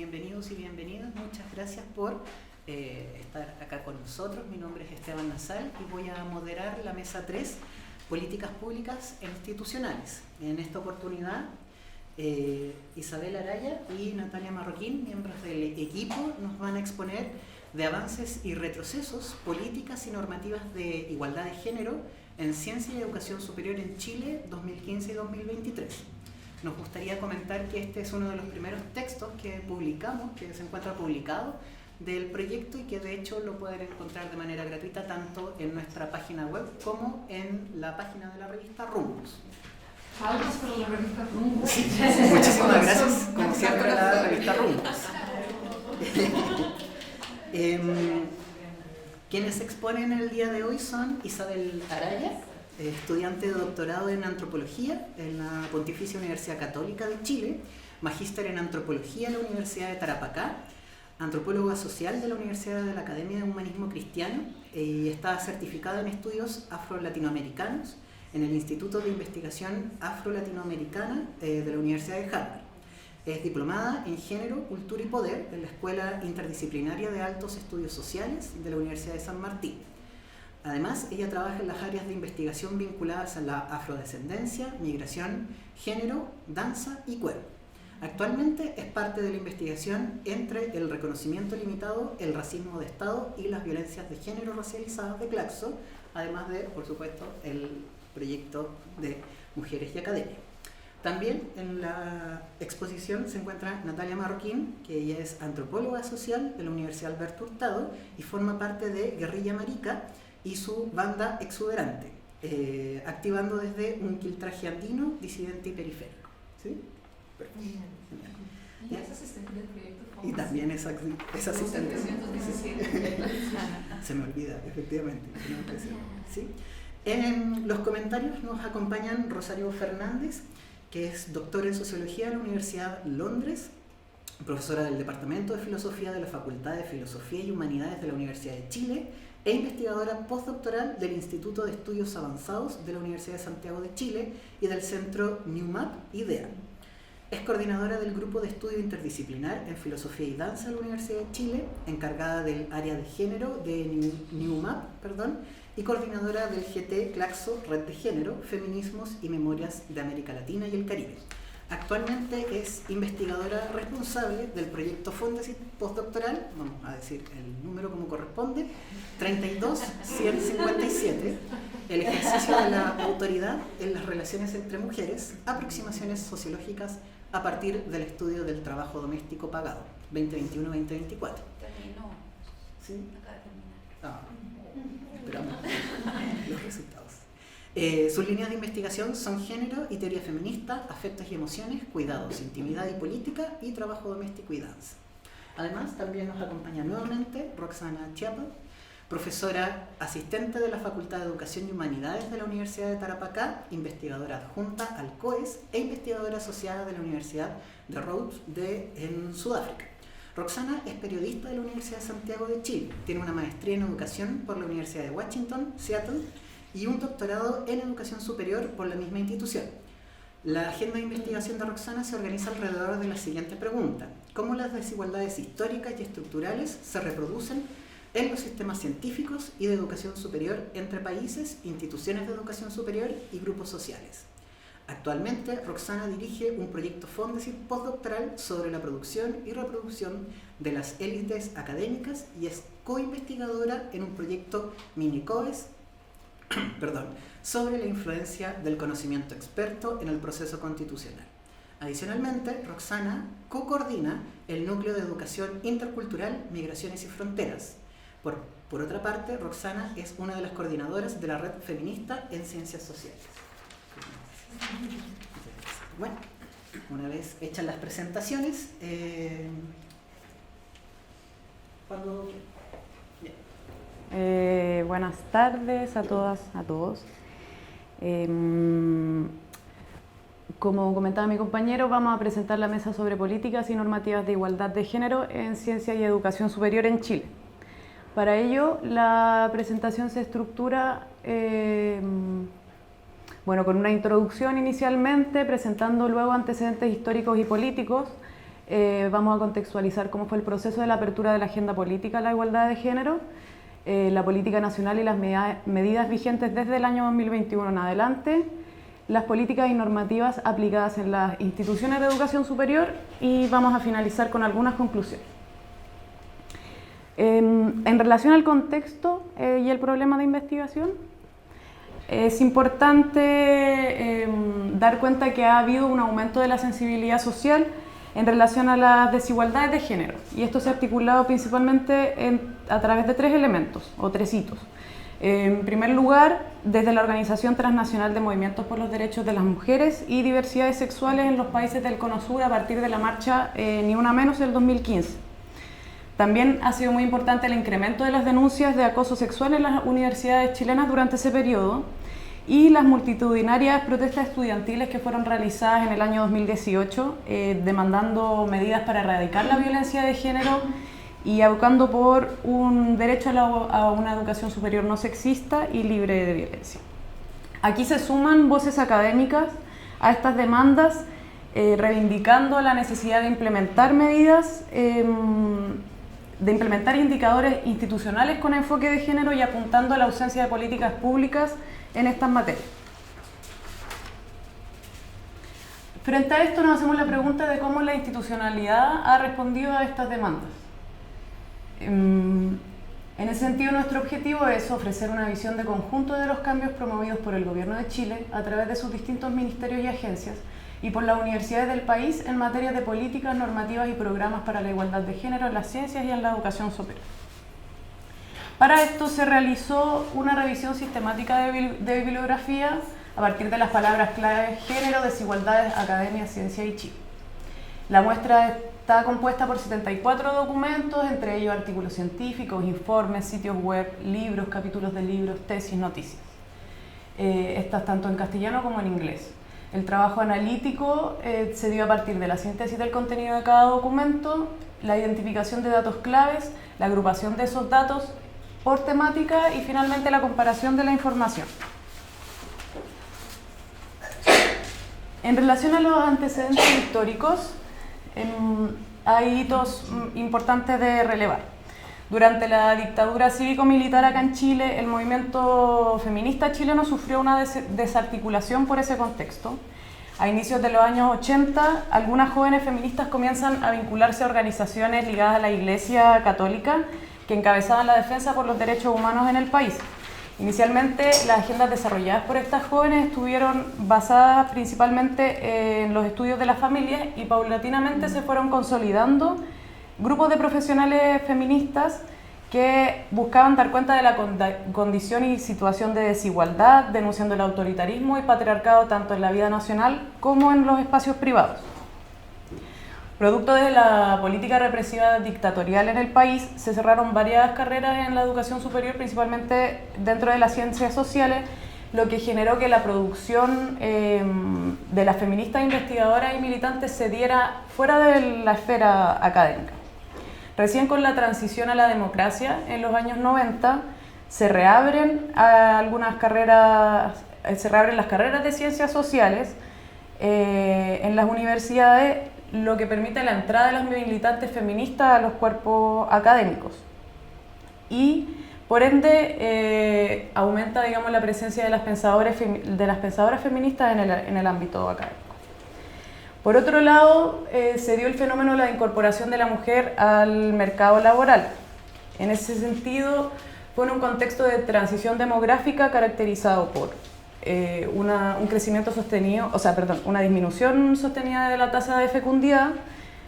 bienvenidos y bienvenidas. Muchas gracias por estar acá con nosotros. Mi nombre es Esteban Nasal y voy a moderar la mesa 3, Políticas Públicas e Institucionales. En esta oportunidad, Isabel Araya y Natalia Marroquín, miembros del equipo, nos van a exponer de avances y retrocesos, políticas y normativas de igualdad de género en ciencia y educación superior en Chile 2015 y 2023. Nos gustaría comentar que este es uno de los primeros textos que publicamos, que se encuentra publicado del proyecto y que de hecho lo pueden encontrar de manera gratuita tanto en nuestra página web como en la página de la revista Rumbos. Palmas para la revista Rumbos. Sí, muchísimas gracias, como siempre, a la revista Rumbos. Quienes exponen el día de hoy son Isabel Araya, estudiante de doctorado en Antropología en la Pontificia Universidad Católica de Chile, magíster en Antropología en la Universidad de Tarapacá, antropóloga social de la Universidad de la Academia de Humanismo Cristiano y está certificada en estudios afro-latinoamericanos en el Instituto de Investigación Afro-Latinoamericana de la Universidad de Harvard. Es diplomada en Género, Cultura y Poder en la Escuela Interdisciplinaria de Altos Estudios Sociales de la Universidad de San Martín. Además, ella trabaja en las áreas de investigación vinculadas a la afrodescendencia, migración, género, danza y cuerpo. Actualmente es parte de la investigación entre el reconocimiento limitado, el racismo de Estado y las violencias de género racializadas de Claxo, además de, por supuesto, el proyecto de Mujeres y Academia. También en la exposición se encuentra Natalia Marroquín, que ella es antropóloga social de la Universidad Alberto Hurtado y forma parte de Guerrilla Marica y su banda Exuberante, activando desde un quiltraje andino, disidente y periférico. ¿Sí? Y es asistente del proyecto FOMAS. Y también es asistente. 717. Se me olvida, efectivamente. ¿Sí? En los comentarios nos acompañan Rosario Fernández, que es doctora en Sociología de la Universidad Londres, profesora del Departamento de Filosofía de la Facultad de Filosofía y Humanidades de la Universidad de Chile e investigadora postdoctoral del Instituto de Estudios Avanzados de la Universidad de Santiago de Chile y del Centro NewMap IDEA. Es coordinadora del Grupo de Estudio Interdisciplinar en Filosofía y Danza de la Universidad de Chile, encargada del área de género de NewMap, y coordinadora del GT Claxo Red de Género, Feminismos y Memorias de América Latina y el Caribe. Actualmente es investigadora responsable del proyecto Fondesit postdoctoral, vamos a decir el número como corresponde, 32157, el ejercicio de la autoridad en las relaciones entre mujeres, aproximaciones sociológicas a partir del estudio del trabajo doméstico pagado, 2021-2024. Terminó. ¿Sí? Acaba de terminar. Ah, esperamos los resultados. Sus líneas de investigación son género y teoría feminista, afectos y emociones, cuidados, intimidad y política y trabajo doméstico y danza. Además, también nos acompaña nuevamente Roxana Chiapa, profesora asistente de la Facultad de Educación y Humanidades de la Universidad de Tarapacá, investigadora adjunta al COES e investigadora asociada de la Universidad de Rhodes en Sudáfrica. Roxana es periodista de la Universidad de Santiago de Chile, tiene una maestría en educación por la Universidad de Washington, Seattle, y un doctorado en educación superior por la misma institución. La agenda de investigación de Roxana se organiza alrededor de la siguiente pregunta: ¿cómo las desigualdades históricas y estructurales se reproducen en los sistemas científicos y de educación superior entre países, instituciones de educación superior y grupos sociales? Actualmente, Roxana dirige un proyecto Fondesit postdoctoral sobre la producción y reproducción de las élites académicas y es coinvestigadora en un proyecto Minicoes sobre la influencia del conocimiento experto en el proceso constitucional. Adicionalmente, Roxana co-coordina el Núcleo de Educación Intercultural, Migraciones y Fronteras. Por otra parte, Roxana es una de las coordinadoras de la Red Feminista en Ciencias Sociales. Bueno, una vez hechas las presentaciones, buenas tardes a todas, a todos. Como comentaba mi compañero, vamos a presentar la mesa sobre políticas y normativas de igualdad de género en ciencia y educación superior en Chile. Para ello, la presentación se estructura con una introducción inicialmente, presentando luego antecedentes históricos y políticos, vamos a contextualizar cómo fue el proceso de la apertura de la agenda política a la igualdad de género, la política nacional y las medidas vigentes desde el año 2021 en adelante, las políticas y normativas aplicadas en las instituciones de educación superior y vamos a finalizar con algunas conclusiones. En relación al contexto y el problema de investigación, es importante dar cuenta que ha habido un aumento de la sensibilidad social en relación a las desigualdades de género, y esto se ha articulado principalmente a través de tres elementos o tres hitos. En primer lugar, desde la Organización Transnacional de Movimientos por los Derechos de las Mujeres y Diversidades Sexuales en los países del Cono Sur a partir de la marcha Ni Una Menos del 2015. También ha sido muy importante el incremento de las denuncias de acoso sexual en las universidades chilenas durante ese periodo y las multitudinarias protestas estudiantiles que fueron realizadas en el año 2018 demandando medidas para erradicar la violencia de género y abocando por un derecho a una educación superior no sexista y libre de violencia. Aquí se suman voces académicas a estas demandas, reivindicando la necesidad de implementar medidas, de implementar indicadores institucionales con enfoque de género y apuntando a la ausencia de políticas públicas en estas materias. Frente a esto nos hacemos la pregunta de cómo la institucionalidad ha respondido a estas demandas. En ese sentido, nuestro objetivo es ofrecer una visión de conjunto de los cambios promovidos por el Gobierno de Chile a través de sus distintos ministerios y agencias y por las universidades del país en materia de políticas, normativas y programas para la igualdad de género en las ciencias y en la educación superior. Para esto se realizó una revisión sistemática de bibliografía a partir de las palabras clave género, desigualdades, academia, ciencia y Chile. La muestra está compuesta por 74 documentos, entre ellos artículos científicos, informes, sitios web, libros, capítulos de libros, tesis, noticias. Estas tanto en castellano como en inglés. El trabajo analítico se dio a partir de la síntesis del contenido de cada documento, la identificación de datos claves, la agrupación de esos datos por temática y finalmente la comparación de la información. En relación a los antecedentes históricos, hay hitos importantes de relevar. Durante la dictadura cívico-militar acá en Chile, el movimiento feminista chileno sufrió una desarticulación por ese contexto. A inicios de los años 80, algunas jóvenes feministas comienzan a vincularse a organizaciones ligadas a la Iglesia Católica que encabezaban la defensa por los derechos humanos en el país. Inicialmente, las agendas desarrolladas por estas jóvenes estuvieron basadas principalmente en los estudios de las familias y paulatinamente se fueron consolidando grupos de profesionales feministas que buscaban dar cuenta de la condición y situación de desigualdad, denunciando el autoritarismo y patriarcado tanto en la vida nacional como en los espacios privados. Producto de la política represiva dictatorial en el país, se cerraron varias carreras en la educación superior, principalmente dentro de las ciencias sociales, lo que generó que la producción de las feministas investigadoras y militantes se diera fuera de la esfera académica. Recién con la transición a la democracia, en los años 90, se reabren las carreras de ciencias sociales en las universidades, lo que permite la entrada de las militantes feministas a los cuerpos académicos y por ende aumenta, digamos, la presencia de las pensadoras feministas en el ámbito académico. Por otro lado, se dio el fenómeno de la incorporación de la mujer al mercado laboral. En ese sentido, fue en un contexto de transición demográfica caracterizado por un crecimiento sostenido, una disminución sostenida de la tasa de fecundidad,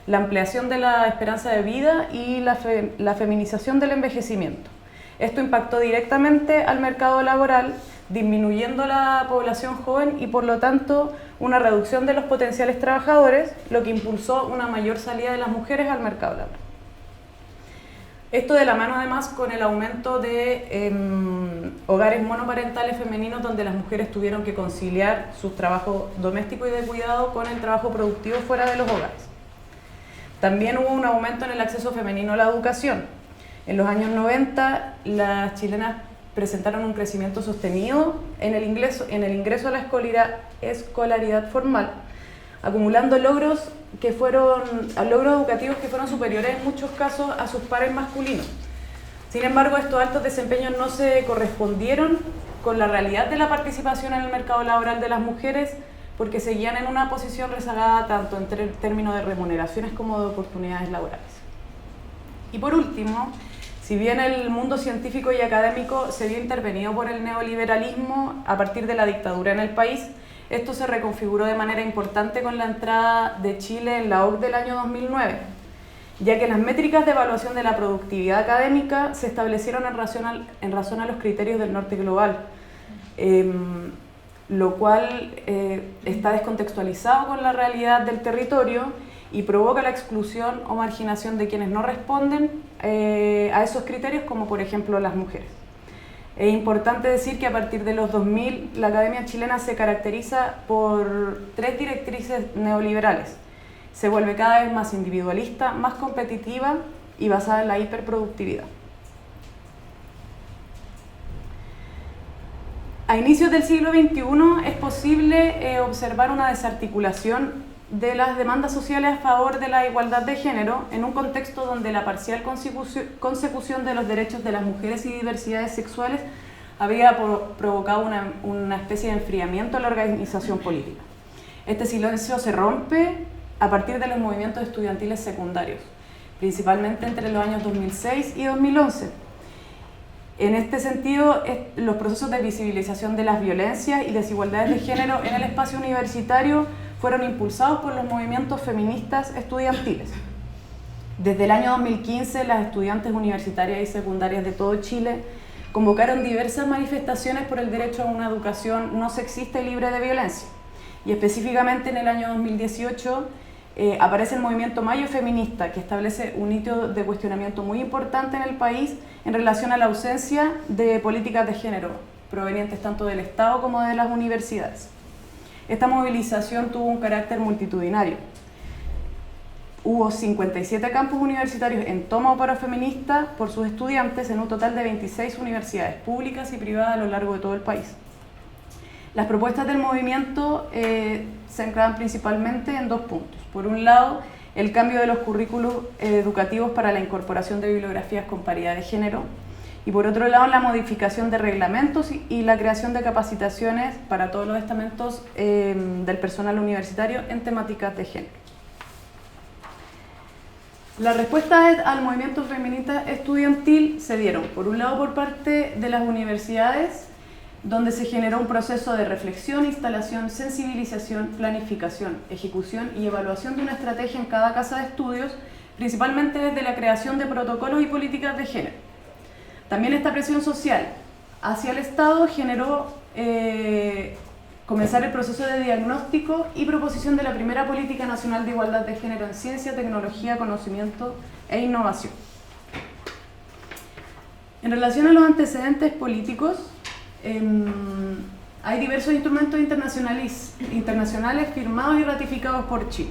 la ampliación de la esperanza de vida y la feminización del envejecimiento. Esto impactó directamente al mercado laboral, disminuyendo la población joven y por lo tanto una reducción de los potenciales trabajadores, lo que impulsó una mayor salida de las mujeres al mercado laboral. Esto de la mano además con el aumento de hogares monoparentales femeninos donde las mujeres tuvieron que conciliar sus trabajos domésticos y de cuidado con el trabajo productivo fuera de los hogares. También hubo un aumento en el acceso femenino a la educación. En los años 90 las chilenas presentaron un crecimiento sostenido en el ingreso a la escolaridad formal, acumulando logros educativos que fueron superiores en muchos casos a sus pares masculinos. Sin embargo, estos altos desempeños no se correspondieron con la realidad de la participación en el mercado laboral de las mujeres, porque seguían en una posición rezagada tanto en términos de remuneraciones como de oportunidades laborales. Y por último, si bien el mundo científico y académico se vio intervenido por el neoliberalismo a partir de la dictadura en el país, esto se reconfiguró de manera importante con la entrada de Chile en la OCDE del año 2009, ya que las métricas de evaluación de la productividad académica se establecieron en razón a los criterios del norte global, lo cual está descontextualizado con la realidad del territorio y provoca la exclusión o marginación de quienes no responden a esos criterios, como por ejemplo las mujeres. Es importante decir que a partir de los 2000 la academia chilena se caracteriza por 3 directrices neoliberales. Se vuelve cada vez más individualista, más competitiva y basada en la hiperproductividad. A inicios del siglo XXI es posible observar una desarticulación de las demandas sociales a favor de la igualdad de género en un contexto donde la parcial consecución de los derechos de las mujeres y diversidades sexuales había provocado una especie de enfriamiento en la organización política. Este silencio se rompe a partir de los movimientos estudiantiles secundarios, principalmente entre los años 2006 y 2011. En este sentido, los procesos de visibilización de las violencias y desigualdades de género en el espacio universitario fueron impulsados por los movimientos feministas estudiantiles. Desde el año 2015, las estudiantes universitarias y secundarias de todo Chile convocaron diversas manifestaciones por el derecho a una educación no sexista y libre de violencia. Y específicamente en el año 2018 aparece el movimiento Mayo Feminista, que establece un hito de cuestionamiento muy importante en el país en relación a la ausencia de políticas de género provenientes tanto del Estado como de las universidades. Esta movilización tuvo un carácter multitudinario. Hubo 57 campus universitarios en toma o paro feminista por sus estudiantes en un total de 26 universidades públicas y privadas a lo largo de todo el país. Las propuestas del movimiento se anclaban principalmente en 2 puntos. Por un lado, el cambio de los currículos educativos para la incorporación de bibliografías con paridad de género, y por otro lado, la modificación de reglamentos y la creación de capacitaciones para todos los estamentos del personal universitario en temáticas de género. Las respuestas al movimiento feminista estudiantil se dieron, por un lado, por parte de las universidades, donde se generó un proceso de reflexión, instalación, sensibilización, planificación, ejecución y evaluación de una estrategia en cada casa de estudios, principalmente desde la creación de protocolos y políticas de género. También esta presión social hacia el Estado generó comenzar el proceso de diagnóstico y proposición de la primera Política Nacional de Igualdad de Género en Ciencia, Tecnología, Conocimiento e Innovación. En relación a los antecedentes políticos, hay diversos instrumentos internacionales firmados y ratificados por Chile.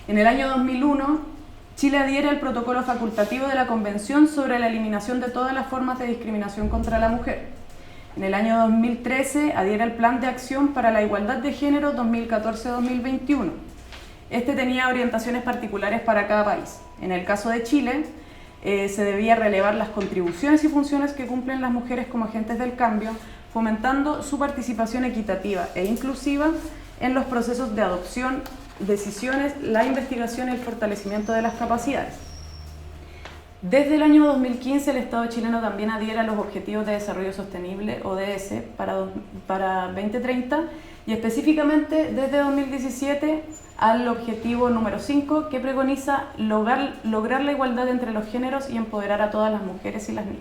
En el año 2001, Chile adhiere al protocolo facultativo de la Convención sobre la eliminación de todas las formas de discriminación contra la mujer. En el año 2013 adhiere al Plan de Acción para la Igualdad de Género 2014-2021. Este tenía orientaciones particulares para cada país. En el caso de Chile, se debía relevar las contribuciones y funciones que cumplen las mujeres como agentes del cambio, fomentando su participación equitativa e inclusiva en los procesos de adopción, decisiones, la investigación y el fortalecimiento de las capacidades. Desde el año 2015 el Estado chileno también adhiere a los Objetivos de Desarrollo Sostenible, ODS, para 2030 y específicamente desde 2017 al objetivo número 5 que preconiza lograr la igualdad entre los géneros y empoderar a todas las mujeres y las niñas.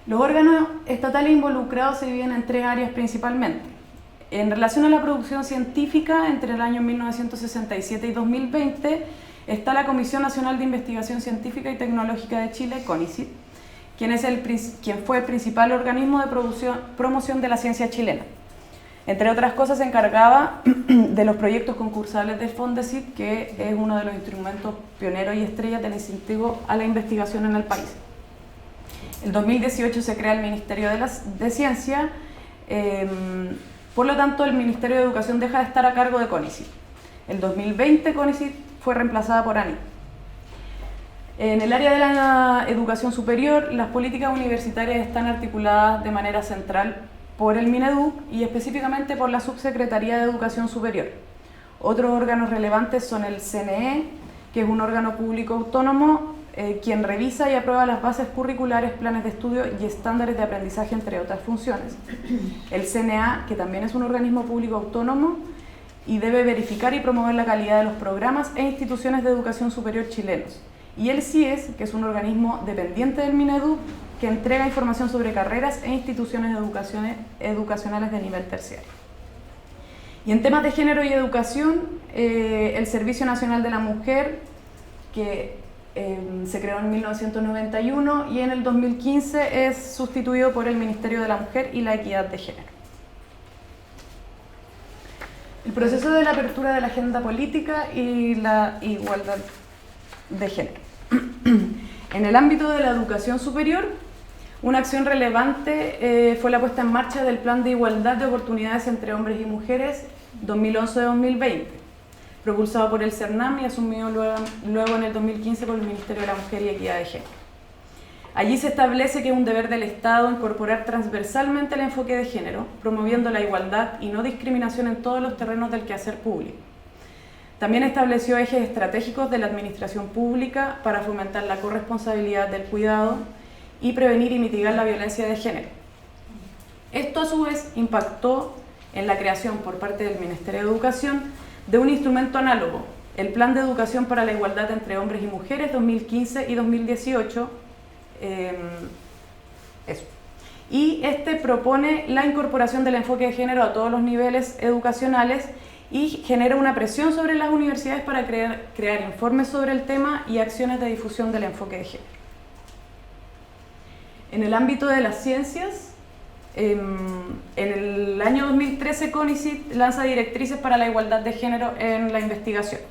Los órganos estatales involucrados se dividen en 3 áreas principalmente. En relación a la producción científica, entre el año 1967 y 2020, está la Comisión Nacional de Investigación Científica y Tecnológica de Chile, CONICIT, quien fue el principal organismo de promoción de la ciencia chilena. Entre otras cosas, se encargaba de los proyectos concursables del FONDECIT, que es uno de los instrumentos pioneros y estrellas del incentivo a la investigación en el país. En 2018 se crea el Ministerio de Ciencia, Por lo tanto, el Ministerio de Educación deja de estar a cargo de CONICYT. En 2020, CONICYT fue reemplazada por ANIT. En el área de la educación superior, las políticas universitarias están articuladas de manera central por el Mineduc y específicamente por la Subsecretaría de Educación Superior. Otros órganos relevantes son el CNE, que es un órgano público autónomo, quien revisa y aprueba las bases curriculares, planes de estudio y estándares de aprendizaje, entre otras funciones. El CNA, que también es un organismo público autónomo y debe verificar y promover la calidad de los programas e instituciones de educación superior chilenos. Y el CIES, que es un organismo dependiente del Mineduc, que entrega información sobre carreras e instituciones educacionales de nivel terciario. Y en temas de género y educación, el Servicio Nacional de la Mujer, que se creó en 1991 y en el 2015 es sustituido por el Ministerio de la Mujer y la Equidad de Género. El proceso de la apertura de la agenda política y la igualdad de género. En el ámbito de la educación superior, una acción relevante fue la puesta en marcha del Plan de Igualdad de Oportunidades entre Hombres y Mujeres 2011-2020, propulsado por el CERNAM y asumido luego en el 2015 por el Ministerio de la Mujer y Equidad de Género. Allí se establece que es un deber del Estado incorporar transversalmente el enfoque de género, promoviendo la igualdad y no discriminación en todos los terrenos del quehacer público. También estableció ejes estratégicos de la administración pública para fomentar la corresponsabilidad del cuidado y prevenir y mitigar la violencia de género. Esto a su vez impactó en la creación por parte del Ministerio de Educación de un instrumento análogo, el Plan de Educación para la Igualdad entre Hombres y Mujeres 2015 y 2018. Y este propone la incorporación del enfoque de género a todos los niveles educacionales y genera una presión sobre las universidades para crear informes sobre el tema y acciones de difusión del enfoque de género. En el ámbito de las ciencias, en el año 2013 CONICYT lanza directrices para la igualdad de género en la investigación.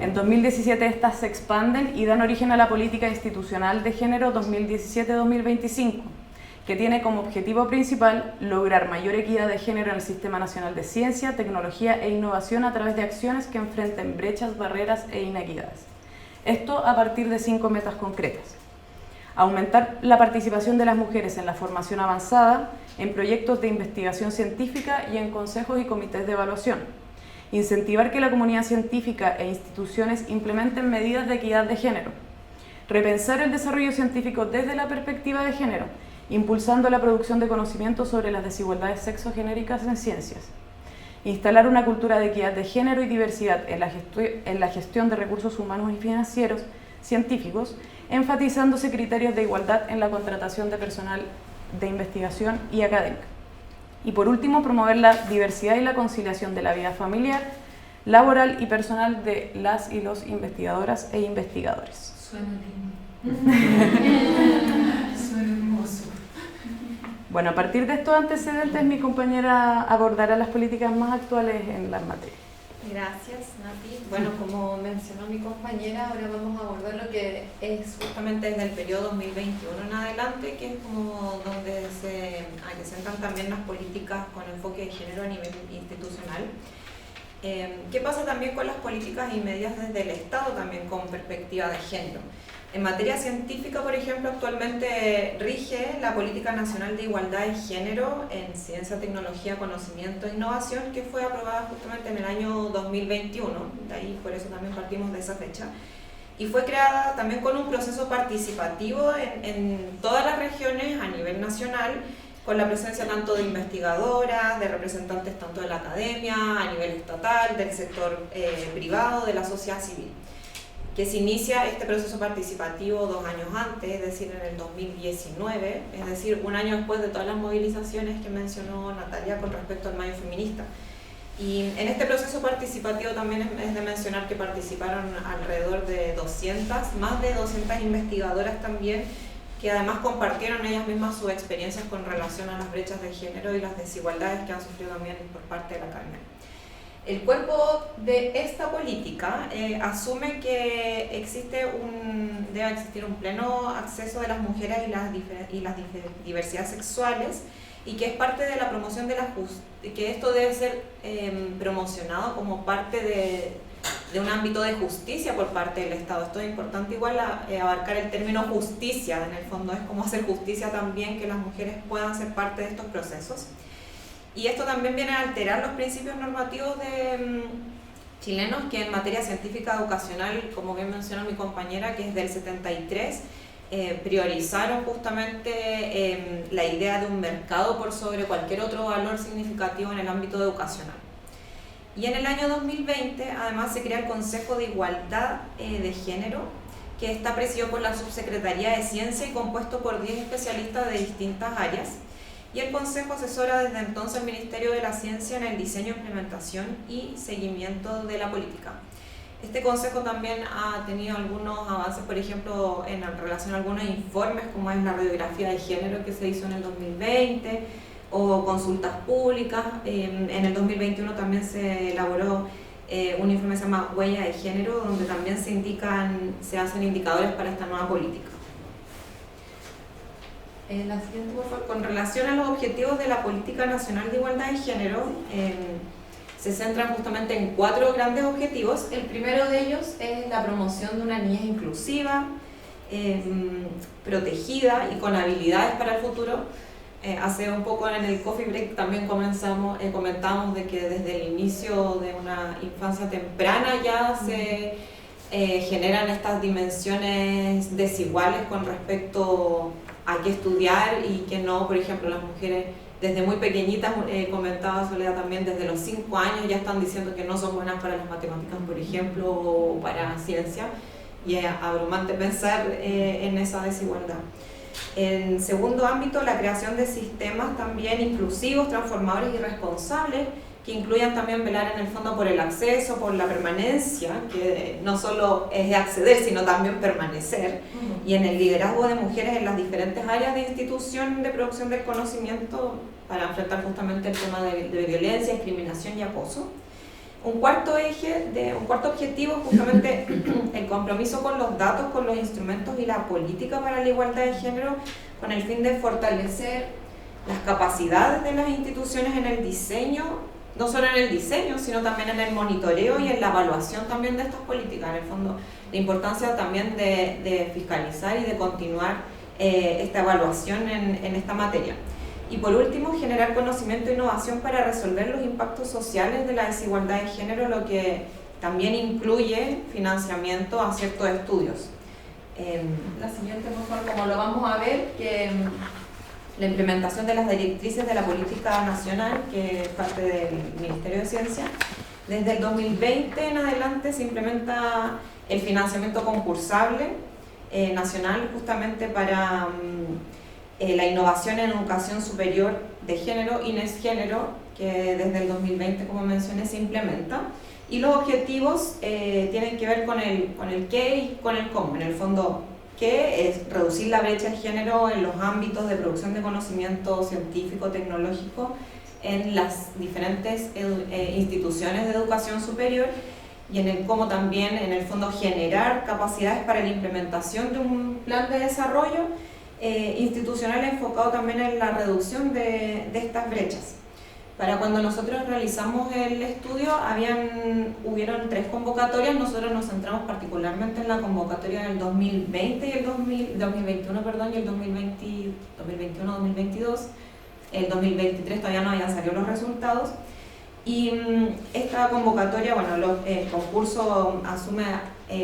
En 2017 estas se expanden y dan origen a la política institucional de género 2017-2025, que tiene como objetivo principal lograr mayor equidad de género en el Sistema Nacional de Ciencia, Tecnología e Innovación a través de acciones que enfrenten brechas, barreras e inequidades. Esto a partir de 5 metas concretas. Aumentar la participación de las mujeres en la formación avanzada, en proyectos de investigación científica y en consejos y comités de evaluación. Incentivar que la comunidad científica e instituciones implementen medidas de equidad de género. Repensar el desarrollo científico desde la perspectiva de género, impulsando la producción de conocimiento sobre las desigualdades sexogenéricas en ciencias. Instalar una cultura de equidad de género y diversidad en la gestión de recursos humanos y financieros científicos, enfatizándose criterios de igualdad en la contratación de personal de investigación y académica. Y por último, promover la diversidad y la conciliación de la vida familiar, laboral y personal de las y los investigadoras e investigadores. Suena lindo. Suena hermoso. Bueno, a partir de estos antecedentes, mi compañera abordará las políticas más actuales en las materias. Gracias, Nati. Bueno, como mencionó mi compañera, ahora vamos a abordar lo que es justamente desde el periodo 2021 en adelante, que es como donde se acrecentan también las políticas con enfoque de género a nivel institucional. ¿Qué pasa también con las políticas y medidas desde el Estado también con perspectiva de género? En materia científica, por ejemplo, actualmente rige la Política Nacional de Igualdad de Género en Ciencia, Tecnología, Conocimiento e Innovación, que fue aprobada justamente en el año 2021, de ahí por eso también partimos de esa fecha, y fue creada también con un proceso participativo en todas las regiones a nivel nacional, con la presencia tanto de investigadoras, de representantes tanto de la academia, a nivel estatal, del sector privado, de la sociedad civil. Que se inicia este proceso participativo 2 años antes, es decir, en el 2019, es decir, un año después de todas las movilizaciones que mencionó Natalia con respecto al Mayo Feminista. Y en este proceso participativo también es de mencionar que participaron alrededor de 200, más de 200 investigadoras también, que además compartieron ellas mismas sus experiencias con relación a las brechas de género y las desigualdades que han sufrido también por parte de la academia. El cuerpo de esta política asume que debe existir un pleno acceso de las mujeres y las diversidades sexuales, y que es parte de la promoción que esto debe ser promocionado como parte de un ámbito de justicia por parte del Estado. Esto es importante igual abarcar el término justicia, en el fondo es como hacer justicia también, que las mujeres puedan ser parte de estos procesos. Y esto también viene a alterar los principios normativos chilenos, que en materia científica educacional, como bien mencionó mi compañera, que es del 73, priorizaron justamente la idea de un mercado por sobre cualquier otro valor significativo en el ámbito educacional. Y en el año 2020 además se crea el Consejo de Igualdad de Género, que está presidido por la Subsecretaría de Ciencia y compuesto por 10 especialistas de distintas áreas. Y el Consejo asesora desde entonces al Ministerio de la Ciencia en el diseño, implementación y seguimiento de la política. Este Consejo también ha tenido algunos avances, por ejemplo, en relación a algunos informes, como es la radiografía de género que se hizo en el 2020, o consultas públicas. En el 2021 también se elaboró un informe que se llama Huella de Género, donde también se hacen indicadores para esta nueva política. La siguiente, por favor. Con relación a los objetivos de la Política Nacional de Igualdad de Género, se centran justamente en 4 grandes objetivos. El primero de ellos es la promoción de una niñez inclusiva, protegida y con habilidades para el futuro. Hace un poco en el coffee break también comentamos de que desde el inicio de una infancia temprana ya se generan estas dimensiones desiguales con respecto a qué estudiar y que no. Por ejemplo, las mujeres desde muy pequeñitas, comentaba Soledad también, desde los 5 años ya están diciendo que no son buenas para las matemáticas, por ejemplo, o para ciencia, y es abrumante pensar en esa desigualdad. En segundo ámbito, la creación de sistemas también inclusivos, transformadores y responsables, que incluyan también velar en el fondo por el acceso, por la permanencia, que no solo es acceder, sino también permanecer, y en el liderazgo de mujeres en las diferentes áreas de institución de producción del conocimiento para enfrentar justamente el tema de violencia, discriminación y acoso. Un cuarto objetivo es justamente el compromiso con los datos, con los instrumentos y la política para la igualdad de género, con el fin de fortalecer las capacidades de las instituciones en el diseño, no solo en el diseño, sino también en el monitoreo y en la evaluación también de estas políticas. En el fondo, la importancia también de fiscalizar y de continuar esta evaluación en esta materia. Y por último, generar conocimiento e innovación para resolver los impactos sociales de la desigualdad de género, lo que también incluye financiamiento a ciertos estudios. La siguiente, por favor, como lo vamos a ver, que la implementación de las directrices de la política nacional, que es parte del Ministerio de Ciencia. Desde el 2020 en adelante se implementa el financiamiento concursable nacional justamente para la innovación en educación superior de género, INES Género, que desde el 2020, como mencioné, se implementa. Y los objetivos tienen que ver con el qué y con el cómo. En el fondo, qué es reducir la brecha de género en los ámbitos de producción de conocimiento científico, tecnológico, en las diferentes instituciones de educación superior, y en el cómo también, en el fondo, generar capacidades para la implementación de un plan de desarrollo institucional enfocado también en la reducción de estas brechas. Para cuando nosotros realizamos el estudio hubieron 3 convocatorias. Nosotros nos centramos particularmente en la convocatoria del 2020 y el 2021, perdón, y el 2021-2022. El 2023 todavía no habían salido los resultados. Y esta convocatoria, bueno, el concurso asume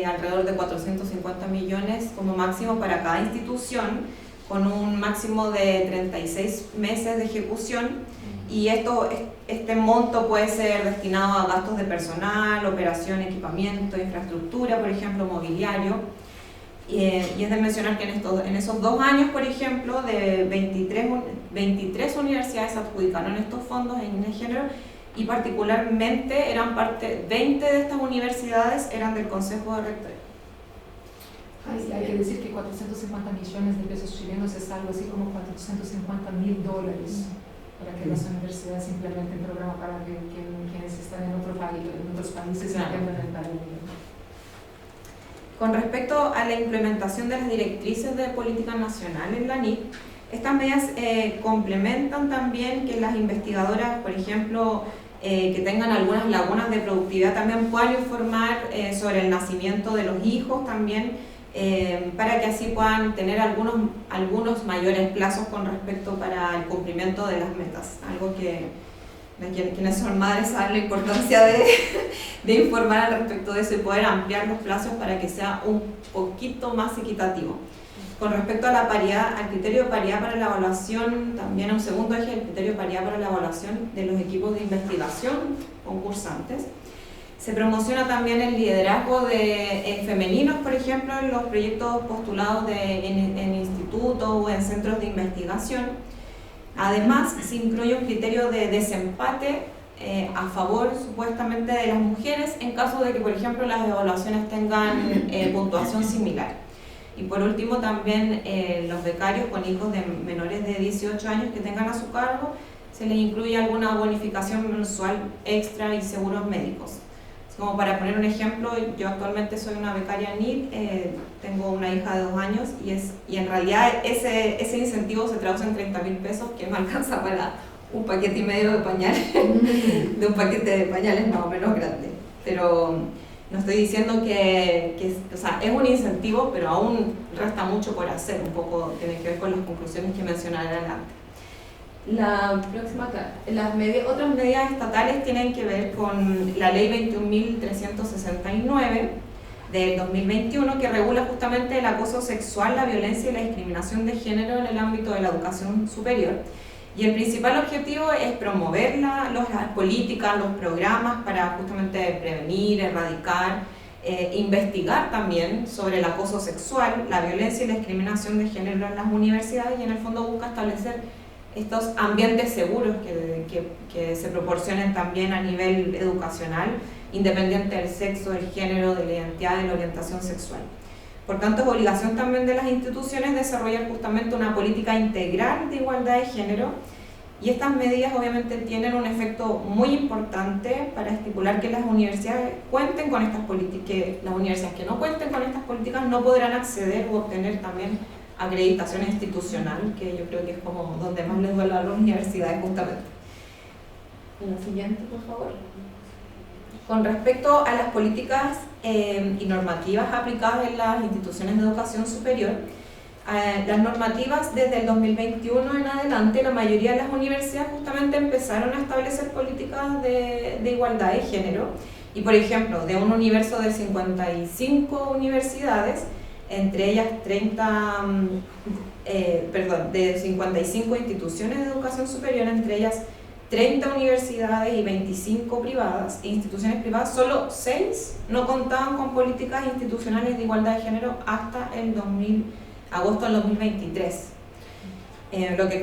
alrededor de 450 millones como máximo para cada institución, con un máximo de 36 meses de ejecución. Y este monto puede ser destinado a gastos de personal, operación, equipamiento, infraestructura, por ejemplo, mobiliario. Y es de mencionar que en esos 2 años, por ejemplo, de 23 universidades adjudicaron estos fondos en INES Género, y particularmente 20 de estas universidades eran del Consejo de Rectores. Hay que decir que 450 millones de pesos chilenos es algo así como $450.000. para que las universidades implementen programas para que quienes están en otros países entiendan el país. Con respecto a la implementación de las directrices de política nacional en la NIC, estas medidas complementan también que las investigadoras, por ejemplo, que tengan algunas lagunas de productividad, también puedan informar sobre el nacimiento de los hijos también, para que así puedan tener algunos mayores plazos con respecto para el cumplimiento de las metas, algo que quienes son madres saben la importancia de informar al respecto de eso y poder ampliar los plazos para que sea un poquito más equitativo. Con respecto a la paridad, al criterio de paridad para la evaluación, también un segundo eje, el criterio de paridad para la evaluación de los equipos de investigación concursantes. Se promociona también el liderazgo de femeninos, por ejemplo, en los proyectos postulados en institutos o en centros de investigación. Además, se incluye un criterio de desempate a favor supuestamente de las mujeres en caso de que, por ejemplo, las evaluaciones tengan puntuación similar. Y por último, también los becarios con hijos de menores de 18 años que tengan a su cargo, se les incluye alguna bonificación mensual extra y seguros médicos. Como para poner un ejemplo, yo actualmente soy una becaria NIT, tengo una hija de 2 años y en realidad ese incentivo se traduce en 30.000 pesos que me alcanza para un paquete y medio de pañales, de un paquete de pañales más o menos grande. Pero no estoy diciendo o sea, es un incentivo, pero aún resta mucho por hacer, un poco tiene que ver con las conclusiones que mencionaré adelante. La próxima, otras medidas estatales tienen que ver con la ley 21.369 del 2021 que regula justamente el acoso sexual, la violencia y la discriminación de género en el ámbito de la educación superior. Y el principal objetivo es promover las políticas, los programas para justamente prevenir, erradicar, investigar también sobre el acoso sexual, la violencia y la discriminación de género en las universidades y en el fondo busca establecer estos ambientes seguros que se proporcionen también a nivel educacional, independiente del sexo, del género, de la identidad, de la orientación sexual. Por tanto, es obligación también de las instituciones desarrollar justamente una política integral de igualdad de género y estas medidas obviamente tienen un efecto muy importante para estipular que las universidades cuenten con estas políticas, que las universidades que no cuenten con estas políticas no podrán acceder u obtener también acreditación institucional, que yo creo que es como donde más les duele a las universidades justamente. La siguiente, por favor. Con respecto a las políticas y normativas aplicadas en las instituciones de educación superior, las normativas desde el 2021 en adelante, la mayoría de las universidades justamente empezaron a establecer políticas de igualdad de género y, por ejemplo, de un universo de 55 universidades, entre ellas de 55 instituciones de educación superior, entre ellas 30 universidades y 25 privadas, instituciones privadas, solo 6 no contaban con políticas institucionales de igualdad de género hasta agosto del 2023. Lo que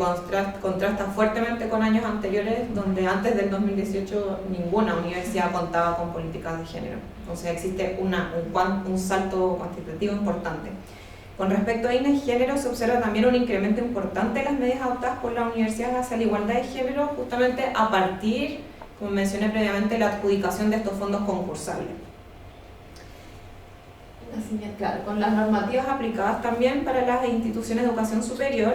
contrasta fuertemente con años anteriores, donde antes del 2018 ninguna universidad contaba con políticas de género. O sea, existe un salto cuantitativo importante. Con respecto a INE género, se observa también un incremento importante en las medidas adoptadas por la universidad hacia la igualdad de género, justamente a partir, como mencioné previamente, de la adjudicación de estos fondos concursables. Claro, con las normativas aplicadas también para las instituciones de educación superior,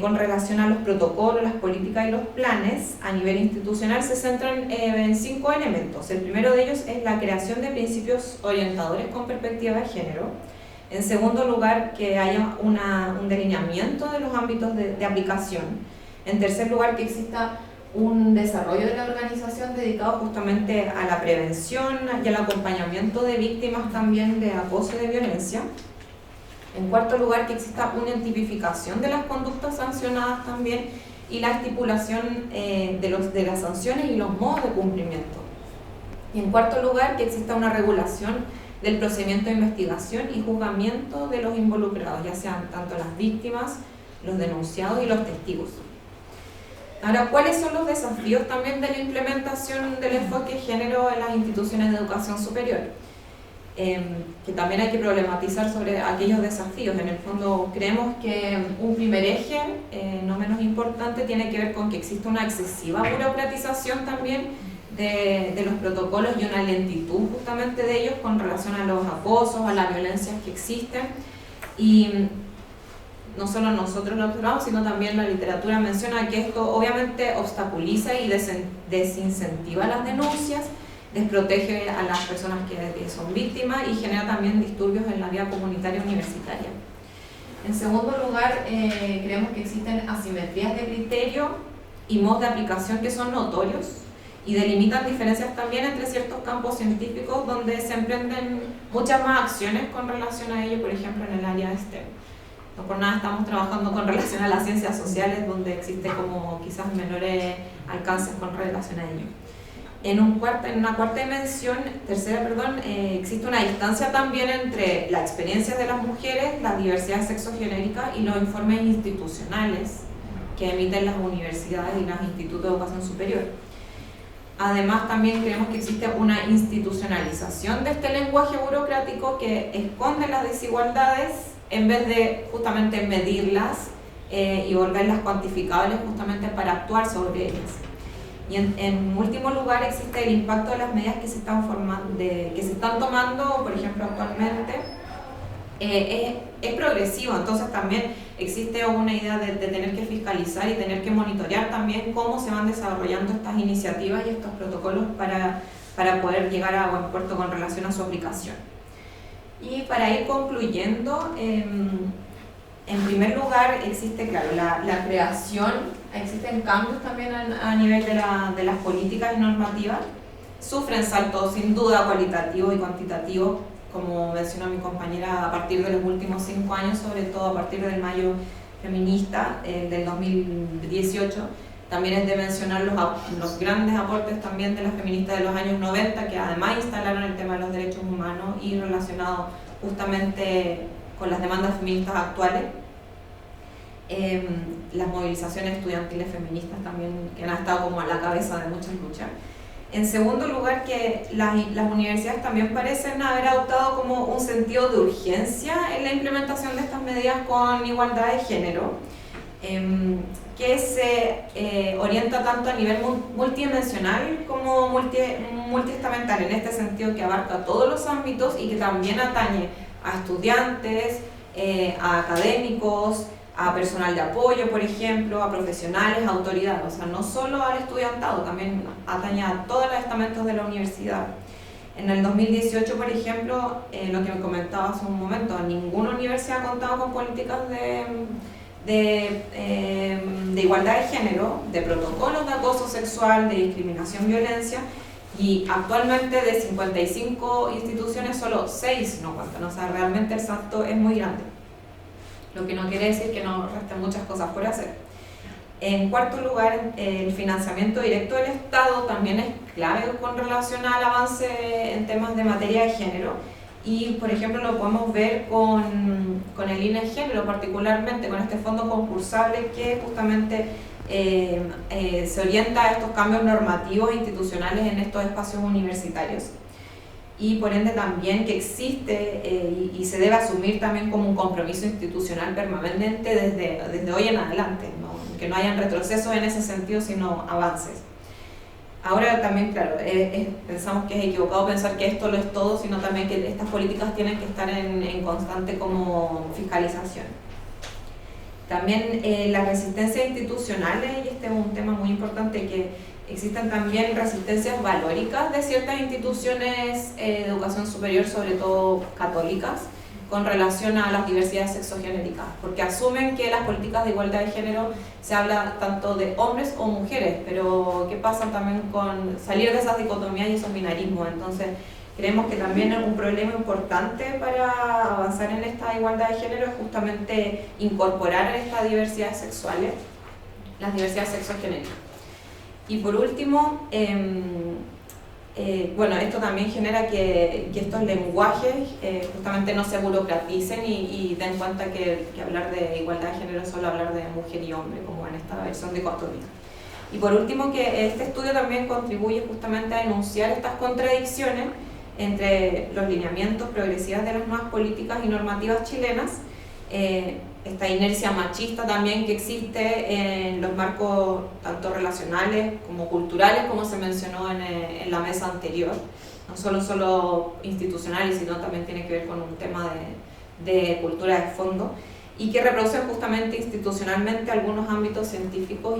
con relación a los protocolos, las políticas y los planes a nivel institucional se centran en 5 elementos. El primero de ellos es la creación de principios orientadores con perspectiva de género. En segundo lugar, que haya un delineamiento de los ámbitos de aplicación. En tercer lugar, que exista un desarrollo de la organización dedicado justamente a la prevención y al acompañamiento de víctimas también de acoso y de violencia. En cuarto lugar, que exista una tipificación de las conductas sancionadas también y la estipulación de las sanciones y los modos de cumplimiento. Y en cuarto lugar, que exista una regulación del procedimiento de investigación y juzgamiento de los involucrados, ya sean tanto las víctimas, los denunciados y los testigos. Ahora, ¿cuáles son los desafíos también de la implementación del enfoque de género en las instituciones de educación superior? que también hay que problematizar sobre aquellos desafíos. En el fondo creemos que un primer eje, no menos importante, tiene que ver con que existe una excesiva burocratización también de los protocolos y una lentitud justamente de ellos con relación a los acosos, a las violencias que existen. Y no solo nosotros lo observamos, sino también la literatura menciona que esto obviamente obstaculiza y desincentiva las denuncias, desprotege a las personas que son víctimas y genera también disturbios en la vida comunitaria universitaria. En segundo lugar, creemos que existen asimetrías de criterio y modos de aplicación que son notorios y delimitan diferencias también entre ciertos campos científicos donde se emprenden muchas más acciones con relación a ello, por ejemplo en el área de STEM. No por nada estamos trabajando con relación a las ciencias sociales, donde existe como quizás menores alcances con relación a ello. En una cuarta dimensión, existe una distancia también entre la experiencia de las mujeres, la diversidad sexogenérica y los informes institucionales que emiten las universidades y los institutos de educación superior. Además, también creemos que existe una institucionalización de este lenguaje burocrático que esconde las desigualdades en vez de justamente medirlas y volverlas cuantificables justamente para actuar sobre ellas. Y en último lugar existe el impacto de las medidas que se están tomando, por ejemplo actualmente, es progresivo, entonces también existe una idea de tener que fiscalizar y tener que monitorear también cómo se van desarrollando estas iniciativas y estos protocolos para poder llegar a buen puerto con relación a su aplicación. Y para ir concluyendo, en primer lugar existe, claro, la creación, existen cambios también a nivel de las políticas y normativas, sufren saltos sin duda cualitativos y cuantitativos, como mencionó mi compañera, a partir de los últimos 5 años, sobre todo a partir del Mayo Feminista del 2018. También es de mencionar los grandes aportes también de las feministas de los años 90, que además instalaron el tema de los derechos humanos y relacionado justamente con las demandas feministas actuales. Las movilizaciones estudiantiles feministas también, que han estado como a la cabeza de muchas luchas. En segundo lugar, que las universidades también parecen haber adoptado como un sentido de urgencia en la implementación de estas medidas con igualdad de género, que se orienta tanto a nivel multidimensional como multiestamental, en este sentido que abarca todos los ámbitos y que también atañe a estudiantes, a académicos, a personal de apoyo, por ejemplo, a profesionales, a autoridades, o sea, no solo al estudiantado, también atañe a todos los estamentos de la universidad. En el 2018, por ejemplo, lo que me comentaba hace un momento, ninguna universidad ha contado con políticas de igualdad de género, de protocolos de acoso sexual, de discriminación, violencia, y actualmente de 55 instituciones solo 6 no cuentan, o sea, realmente el salto es muy grande. Lo que no quiere decir que no resten muchas cosas por hacer. En cuarto lugar, el financiamiento directo del Estado también es clave con relación al avance en temas de materia de género. Y, por ejemplo, lo podemos ver con el INE Género, particularmente con este fondo concursable que justamente se orienta a estos cambios normativos e institucionales en estos espacios universitarios. Y por ende también que existe y se debe asumir también como un compromiso institucional permanente desde hoy en adelante, ¿no? Que no hayan retrocesos en ese sentido, sino avances. Ahora también, claro, pensamos que es equivocado pensar que esto lo es todo, sino también que estas políticas tienen que estar en constante como fiscalización. También las resistencias institucionales, y este es un tema muy importante, que existen también resistencias valóricas de ciertas instituciones de educación superior, sobre todo católicas, con relación a las diversidades sexogenéricas, porque asumen que las políticas de igualdad de género se habla tanto de hombres o mujeres, pero ¿qué pasa también con salir de esas dicotomías y esos binarismos? Entonces, creemos que también un problema importante para avanzar en esta igualdad de género es justamente incorporar estas diversidades sexuales, las diversidades sexogenéricas. Y por último, bueno, esto también genera que estos lenguajes justamente no se burocraticen y den cuenta que hablar de igualdad de género es solo hablar de mujer y hombre, como en esta versión dicotómica. Y por último, que este estudio también contribuye justamente a enunciar estas contradicciones entre los lineamientos progresivos de las nuevas políticas y normativas chilenas, esta inercia machista también que existe en los marcos tanto relacionales como culturales, como se mencionó en la mesa anterior, no solo institucionales, sino también tiene que ver con un tema de cultura de fondo, y que reproducen justamente institucionalmente algunos ámbitos científicos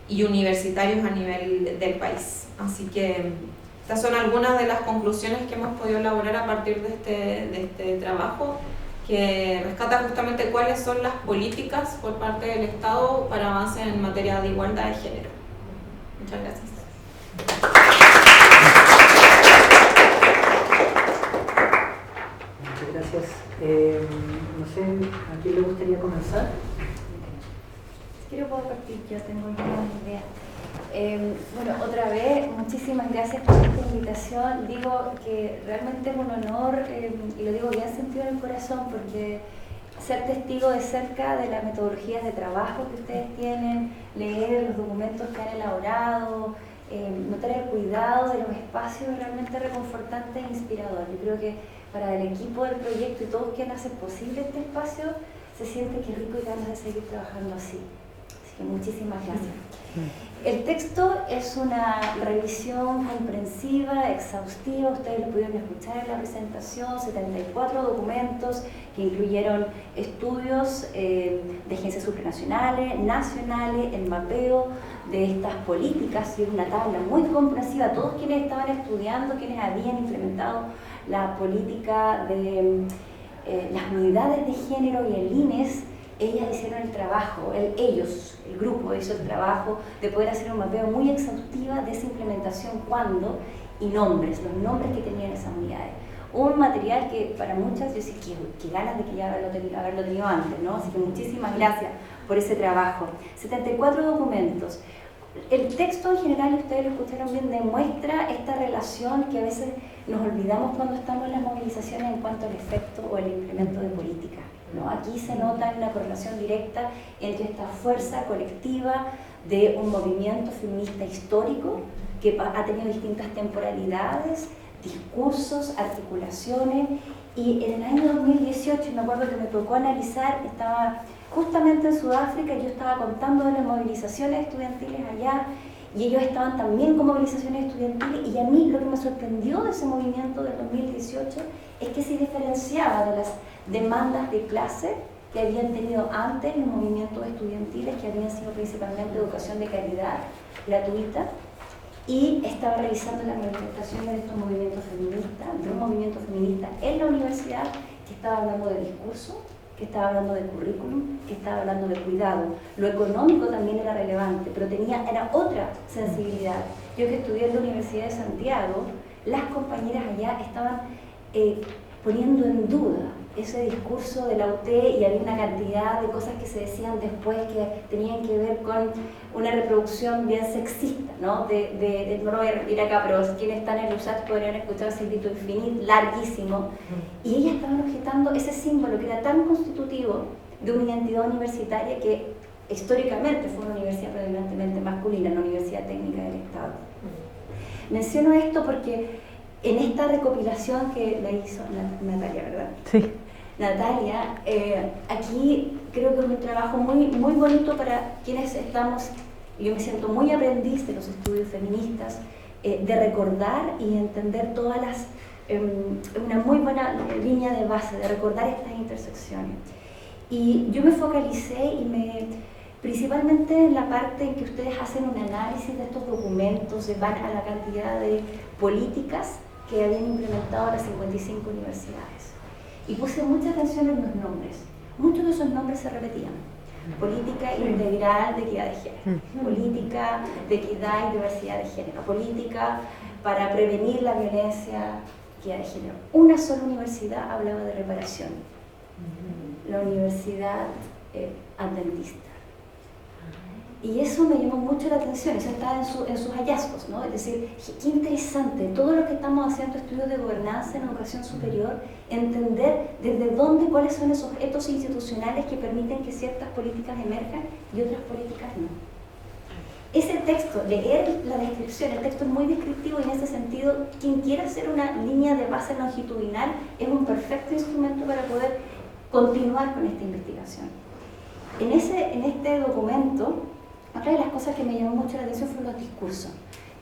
y universitarios a nivel del país. Así que estas son algunas de las conclusiones que hemos podido elaborar a partir de este trabajo, que rescata justamente cuáles son las políticas por parte del Estado para avance en materia de igualdad de género. Muchas gracias. Muchas gracias. No sé, ¿a quién le gustaría comenzar? Si quiero puedo partir, yo tengo una idea. Bueno, otra vez, muchísimas gracias por esta invitación. Digo que realmente es un honor, y lo digo bien sentido en el corazón, porque ser testigo de cerca de las metodologías de trabajo que ustedes tienen, leer los documentos que han elaborado, notar el cuidado de los espacios es realmente reconfortante e inspirador. Yo creo que para el equipo del proyecto y todos quienes hacen posible este espacio, se siente que rico y ganas de seguir trabajando así. Así que muchísimas gracias. El texto es una revisión comprensiva, exhaustiva, ustedes lo pudieron escuchar en la presentación, 74 documentos que incluyeron estudios de agencias supranacionales, nacionales, el mapeo de estas políticas y una tabla muy comprensiva. Todos quienes estaban estudiando, quienes habían implementado la política de las unidades de género y el INES, ellas hicieron el trabajo, el grupo hizo el trabajo de poder hacer un mapeo muy exhaustivo de esa implementación, cuándo y nombres, los nombres que tenían esas unidades. Un material que para muchas, yo sé que ganas de que ya haberlo tenido antes, ¿no? Así que muchísimas gracias por ese trabajo. 74 documentos. El texto en general, ustedes lo escucharon bien, demuestra esta relación que a veces nos olvidamos cuando estamos en las movilizaciones en cuanto al efecto o el implemento de política, ¿no? Aquí se nota una correlación directa entre esta fuerza colectiva de un movimiento feminista histórico que ha tenido distintas temporalidades, discursos, articulaciones, y en el año 2018 me acuerdo que me tocó analizar, estaba justamente en Sudáfrica, yo estaba contando de las movilizaciones estudiantiles allá, y ellos estaban también con movilizaciones estudiantiles, y a mí lo que me sorprendió de ese movimiento del 2018 es que se diferenciaba de las demandas de clase que habían tenido antes los movimientos estudiantiles, que habían sido principalmente educación de calidad, gratuita, y estaba revisando las manifestaciones de estos movimientos feministas, de un movimiento feminista en la universidad que estaba hablando de discurso, que estaba hablando de currículum, que estaba hablando de cuidado. Lo económico también era relevante, pero era otra sensibilidad. Yo que estudié en la Universidad de Santiago, las compañeras allá estaban poniendo en duda ese discurso de la UT, y había una cantidad de cosas que se decían después que tenían que ver con una reproducción bien sexista, ¿no? No lo voy a repetir acá, pero quienes están en el USAT podrían escuchar Silvito Infinit, larguísimo, y ellas estaban objetando ese símbolo que era tan constitutivo de una identidad universitaria que históricamente fue una universidad predominantemente masculina, la Universidad Técnica del Estado. Menciono esto porque en esta recopilación que la hizo Natalia, ¿verdad? Sí. Natalia, aquí creo que es un trabajo muy bonito para quienes estamos, yo me siento muy aprendiz de los estudios feministas, de recordar y entender todas las, una muy buena línea de base, de recordar estas intersecciones. Y yo me focalicé principalmente en la parte en que ustedes hacen un análisis de estos documentos, van a la cantidad de políticas que habían implementado las 55 universidades. Y puse mucha atención en los nombres. Muchos de esos nombres se repetían. Política integral de equidad de género, política de equidad y diversidad de género, política para prevenir la violencia, equidad de género. Una sola universidad hablaba de reparación, la Universidad Adventista. Y eso me llamó mucho la atención, eso está en sus hallazgos, ¿no? Es decir, qué interesante, todo lo que estamos haciendo estudios de gobernanza en educación superior, entender desde dónde, cuáles son esos etos institucionales que permiten que ciertas políticas emerjan y otras políticas no. ese texto, leer la descripción, el texto es muy descriptivo y en ese sentido, quien quiera hacer una línea de base longitudinal es un perfecto instrumento para poder continuar con esta investigación. En este documento, otra de las cosas que me llamó mucho la atención fueron los discursos.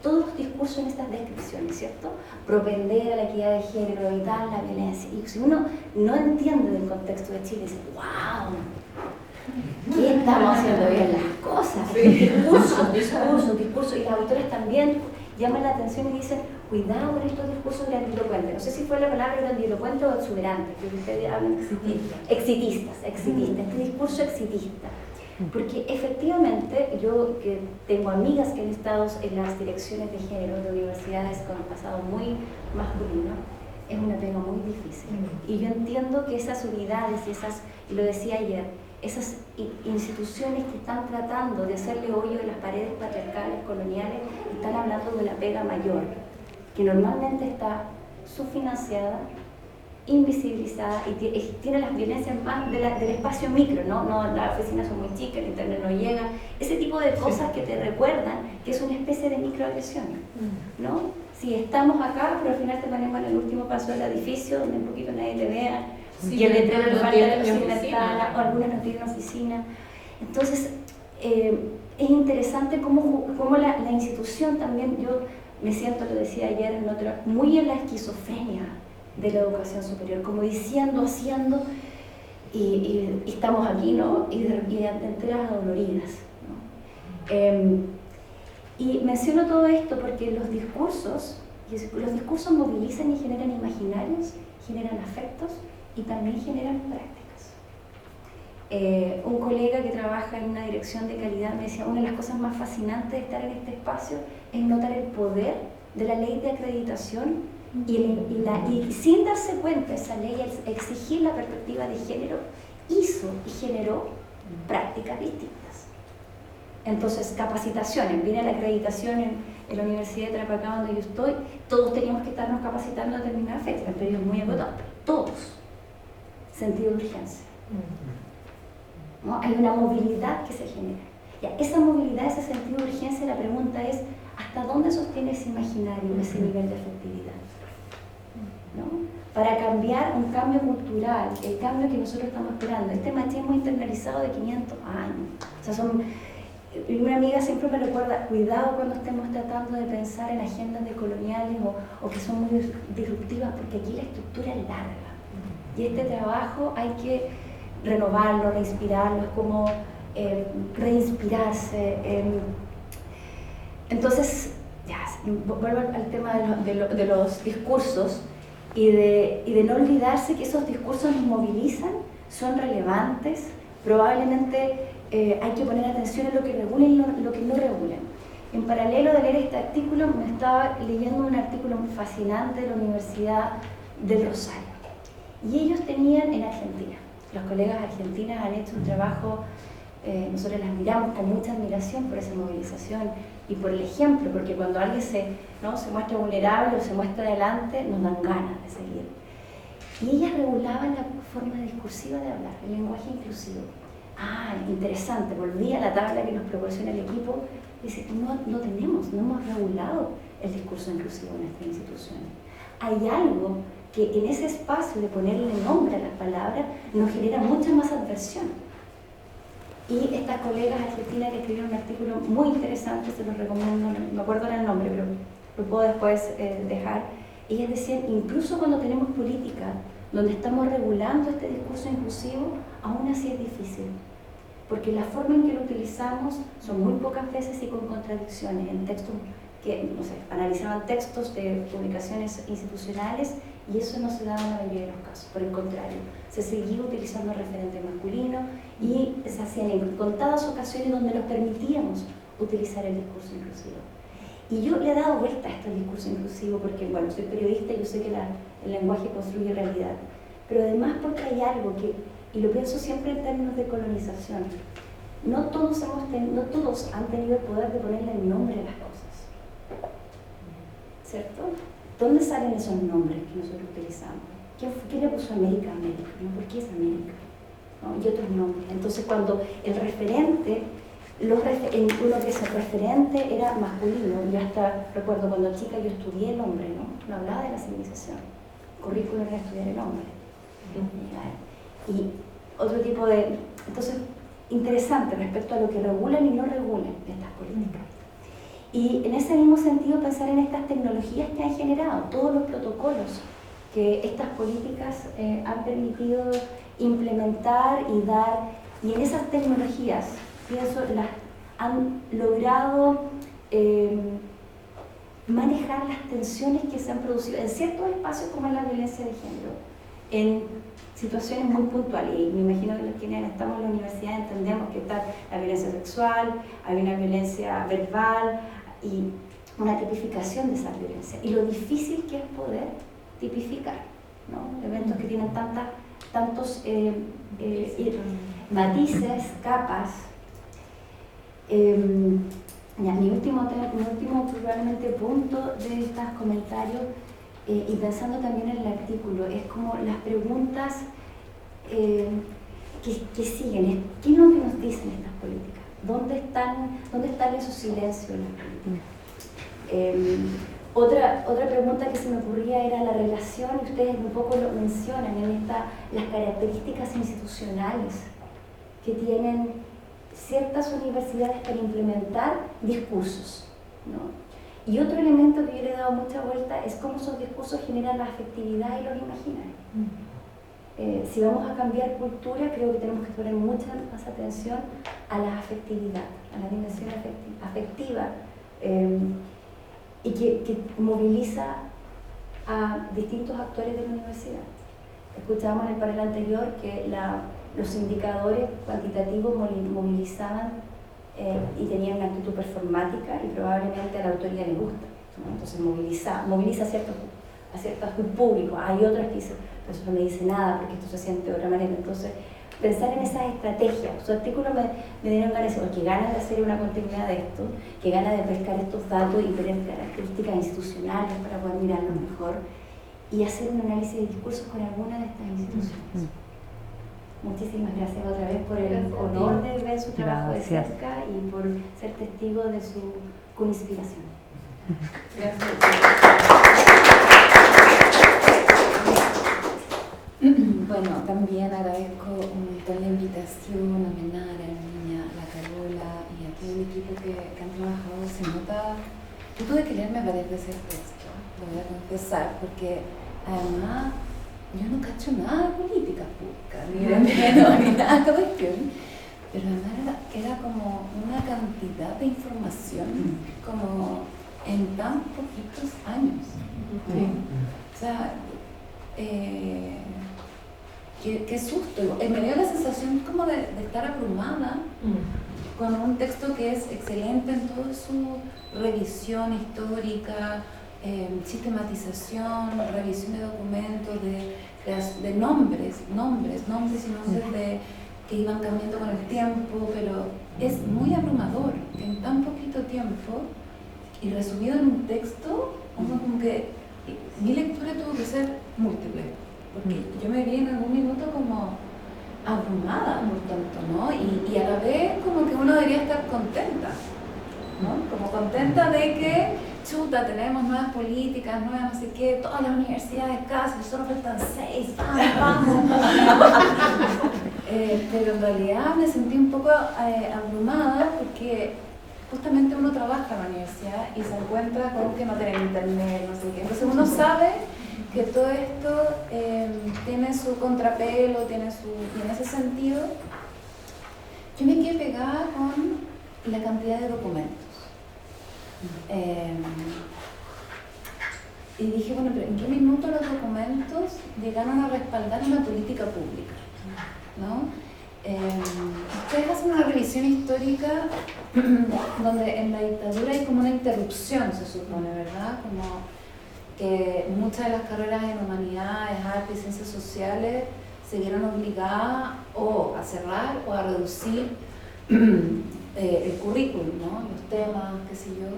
Todos los discursos en estas descripciones, ¿cierto? Propender a la equidad de género, evitar la violencia. Y si uno no entiende del contexto de Chile, dice, ¡wow! ¿Qué estamos haciendo bien las cosas? Sí. Discursos. Y las autores también llaman la atención y dicen, cuidado con estos discursos grandilocuentes. No sé si fue la palabra grandilocuente o exuberante, porque ustedes hablan exitistas, este discurso exitista. Porque efectivamente, yo que tengo amigas que han estado en las direcciones de género de universidades con un pasado muy masculino, es una pega muy difícil. Y yo entiendo que esas unidades y lo decía ayer, esas instituciones que están tratando de hacerle hoyo en las paredes patriarcales, coloniales, están hablando de una pega mayor, que normalmente está subfinanciada, invisibilizada y tiene las violencias más del espacio micro, ¿no? Las oficinas son muy chicas, el internet no llega, ese tipo de cosas que te recuerdan que es una especie de microagresión, ¿no? Si estamos acá, pero al final te ponemos en el último paso del edificio, donde un poquito nadie te vea, y el letrero le falta la ventana, o algunas no tienen oficina. Entonces, es interesante cómo la institución también, yo me siento, lo decía ayer en otro, muy en la esquizofrenia de la educación superior, como diciendo, haciendo, y estamos aquí, ¿no? Y enteras adoloridas, ¿no? Y menciono todo esto porque los discursos movilizan y generan imaginarios, generan afectos y también generan prácticas. Un colega que trabaja en una dirección de calidad me decía, una de las cosas más fascinantes de estar en este espacio es notar el poder de la ley de acreditación y sin darse cuenta esa ley, al exigir la perspectiva de género, hizo y generó prácticas distintas. Entonces, capacitaciones, viene la acreditación en la Universidad de Tarapacá donde yo estoy, todos teníamos que estarnos capacitando a determinada fecha, el periodo es muy agotado, todos, sentido de urgencia. ¿No? Hay una movilidad que se genera. Ya, esa movilidad, ese sentido de urgencia, la pregunta es, ¿hasta dónde sostiene ese imaginario, ese nivel de afectividad? ¿No? Para cambiar un cambio cultural, el cambio que nosotros estamos esperando, este machismo internalizado de 500 años. O sea, una amiga siempre me recuerda, cuidado cuando estemos tratando de pensar en agendas decoloniales o que son muy disruptivas, porque aquí la estructura es larga. Y este trabajo hay que renovarlo, reinspirarlo, es como reinspirarse. Entonces, ya, vuelvo al tema de los discursos y de no olvidarse que esos discursos nos movilizan, son relevantes, probablemente hay que poner atención en lo que regulen y lo que no regulen. En paralelo de leer este artículo, me estaba leyendo un artículo muy fascinante de la Universidad del Rosario. Y ellos tenían en Argentina, los colegas argentinos han hecho un trabajo, nosotros las miramos con mucha admiración por esa movilización y por el ejemplo, porque cuando alguien se muestra vulnerable o se muestra adelante, nos dan ganas de seguir. Y ellas regulaban la forma discursiva de hablar, el lenguaje inclusivo. Interesante, volví a la tabla que nos proporciona el equipo, dice, no hemos regulado el discurso inclusivo en nuestras instituciones. Hay algo que en ese espacio de ponerle nombre a las palabras nos genera mucha más adversión. Y estas colegas argentinas que escribieron un artículo muy interesante, se los recomiendo, no me acuerdo el nombre, pero lo puedo después dejar. Ellas decían, incluso cuando tenemos política donde estamos regulando este discurso inclusivo, aún así es difícil. Porque la forma en que lo utilizamos son muy pocas veces y con contradicciones. En textos que, analizaban textos de publicaciones institucionales y eso no se daba en la mayoría de los casos. Por el contrario, se seguía utilizando el referente masculino y se hacían en contadas ocasiones donde nos permitíamos utilizar el discurso inclusivo. Y yo le he dado vuelta a este discurso inclusivo porque, bueno, soy periodista y yo sé que el lenguaje construye realidad. Pero además porque hay algo que, y lo pienso siempre en términos de colonización, no todos han tenido el poder de ponerle el nombre a las cosas. ¿Cierto? ¿Dónde salen esos nombres que nosotros utilizamos? ¿Quién le puso América a América? ¿No? ¿Por qué es América? ¿No? Y otros nombres. Entonces, cuando el referente uno que es el referente era masculino. Yo hasta recuerdo cuando chica yo estudié el hombre, no hablaba de la civilización. El currículum era estudiar el hombre. Y otro tipo de... Entonces, interesante respecto a lo que regulan y no regulan estas políticas. Y en ese mismo sentido pensar en estas tecnologías que han generado, todos los protocolos que estas políticas han permitido implementar y dar, y en esas tecnologías, pienso, las han logrado manejar las tensiones que se han producido en ciertos espacios como en la violencia de género, en situaciones muy puntuales. Y me imagino que los quienes estamos en la universidad entendemos que está la violencia sexual, hay una violencia verbal y una tipificación de esa violencia. Y lo difícil que es poder tipificar, ¿no? Eventos que tienen tantos matices, capas. Mi último probablemente punto de estos comentarios, y pensando también en el artículo, es como las preguntas que siguen. ¿Qué es lo que nos dicen estas políticas? ¿Dónde están esos silencios en las políticas? Otra pregunta que se me ocurría era la relación, y ustedes un poco lo mencionan, las características institucionales que tienen ciertas universidades para implementar discursos, ¿no? Y otro elemento que yo le he dado mucha vuelta es cómo esos discursos generan la afectividad y los imaginarios. Si vamos a cambiar cultura, creo que tenemos que poner mucha más atención a la afectividad, a la dimensión afectiva, y que moviliza a distintos actores de la universidad. Escuchábamos en el panel anterior que los indicadores cuantitativos movilizaban y tenían una actitud performática, y probablemente a la autoría le gusta, ¿no? Entonces moviliza a ciertos públicos. Hay otras que dicen, pero eso no me dice nada porque esto se siente de otra manera. Entonces, pensar en esas estrategias. Su artículo me dieron ganas de decir, que ganas de hacer una continuidad de esto, que ganas de pescar estos datos y ver características institucionales para poder mirarlo mejor y hacer un análisis de discursos con alguna de estas instituciones. Muchísimas gracias otra vez por el honor de ver su trabajo de cerca y por ser testigo de su inspiración. Gracias. Bueno, también agradezco un montón la invitación a Menara, a la niña, a la Carola y a todo el equipo que han trabajado. Se nota, yo tuve que leerme varias veces el texto, lo voy a confesar, porque además yo no cacho nada de política pública, ni de menos, ni nada de cuestión, pero además era como una cantidad de información como en tan poquitos años. Sí. O sea, qué susto. Me dio la sensación como de estar abrumada con un texto que es excelente en toda su revisión histórica, sistematización, revisión de documentos, de nombres y nombres que iban cambiando con el tiempo, pero es muy abrumador que en tan poquito tiempo y resumido en un texto, como que mi lectura tuvo que ser múltiple, porque yo me vi en algún minuto como abrumada por tanto, ¿no? Y a la vez como que uno debería estar contenta, ¿no? Como contenta de que, chuta, tenemos nuevas políticas, nuevas no sé qué, todas las universidades casi, solo faltan 6, vamos. Pero en realidad me sentí un poco abrumada porque justamente uno trabaja en la universidad y se encuentra con que no tiene internet, no sé qué. Entonces uno sabe que todo esto tiene su contrapelo, y en ese sentido yo me quedé pegada con la cantidad de documentos. Y dije, bueno, pero ¿en qué minuto los documentos llegaron a respaldar una política pública? ¿No? Ustedes hacen una revisión histórica donde en la dictadura hay como una interrupción, se supone, ¿verdad? Como que muchas de las carreras en humanidades, artes y ciencias sociales se vieron obligadas o a cerrar o a reducir el currículum, ¿no? Los temas, qué sé yo,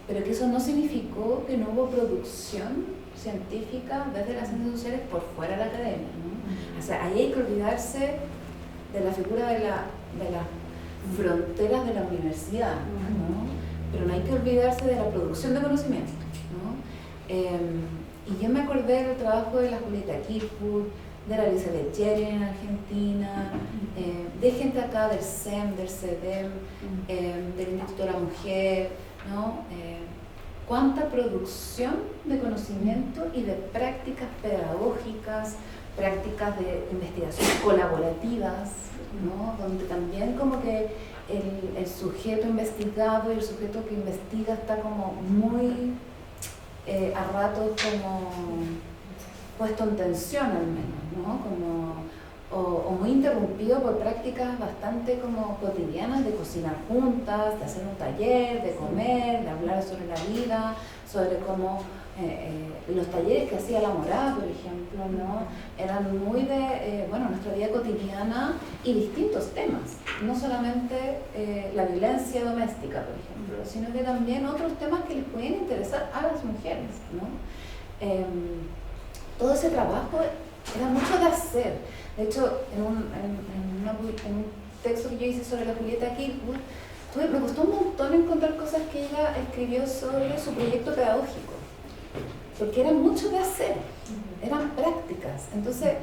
pero que eso no significó que no hubo producción científica desde las ciencias sociales por fuera de la academia, ¿no? O sea, ahí hay que olvidarse de la figura de la fronteras de la universidad, ¿no? Pero no hay que olvidarse de la producción de conocimiento, ¿no? Y yo me acordé del trabajo de la Julieta Kirkwood, de la Elizabeth Jelly en Argentina, de gente acá del SEM, del CEDEM, del Instituto de la Mujer, ¿no? Cuánta producción de conocimiento y de prácticas pedagógicas, prácticas de investigación colaborativas, ¿no? Donde también como que el sujeto investigado y el sujeto que investiga está como muy a ratos como puesto en tensión al menos, ¿no? O muy interrumpido por prácticas bastante como cotidianas de cocinar juntas, de hacer un taller, de comer, de hablar sobre la vida, sobre cómo los talleres que hacía La Morada, por ejemplo, ¿no? Eran muy de nuestra vida cotidiana y distintos temas, no solamente la violencia doméstica, por ejemplo, sino que también otros temas que les pueden interesar a las mujeres, ¿no? Todo ese trabajo era mucho de hacer. De hecho, en un texto que yo hice sobre la Julieta Kirkwood, me costó un montón encontrar cosas que ella escribió sobre su proyecto pedagógico, porque era mucho de hacer, eran prácticas. Entonces,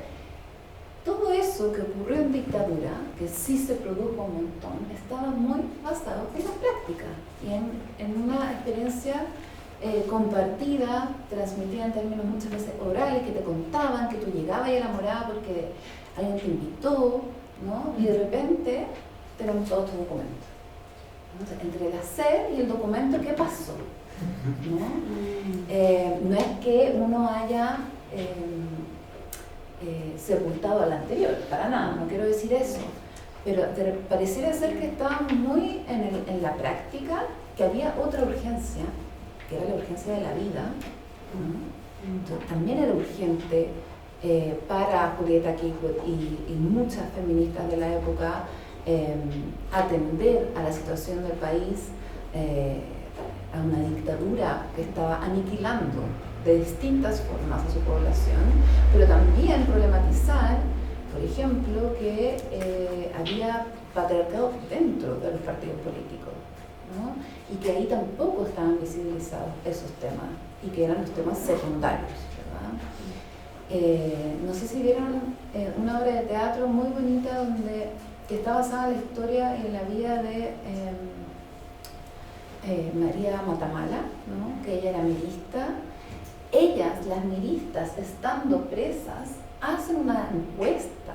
todo eso que ocurrió en dictadura, que sí se produjo un montón, estaba muy basado en la práctica y en una experiencia compartida, transmitida en términos muchas veces orales, que te contaban, que tú llegabas y enamorada porque alguien te invitó, ¿no? Y de repente tenemos todo tu documento. Entonces, entre el hacer y el documento, ¿qué pasó? ¿No? No es que uno haya sepultado al anterior, para nada, no quiero decir eso, pero pareciera ser que estábamos muy en la práctica, que había otra urgencia, que era la urgencia de la vida, ¿no? Entonces, también era urgente para Julieta Kirkwood y muchas feministas de la época atender a la situación del país, a una dictadura que estaba aniquilando de distintas formas a su población, pero también problematizar, por ejemplo, que había patriarcado dentro de los partidos políticos, ¿no? Y que ahí tampoco estaban visibilizados esos temas y que eran los temas secundarios, ¿verdad? No sé si vieron una obra de teatro muy bonita que está basada en la historia y en la vida de María Matamala, ¿no? Que ella era mirista. Ellas, las miristas, estando presas, hacen una encuesta,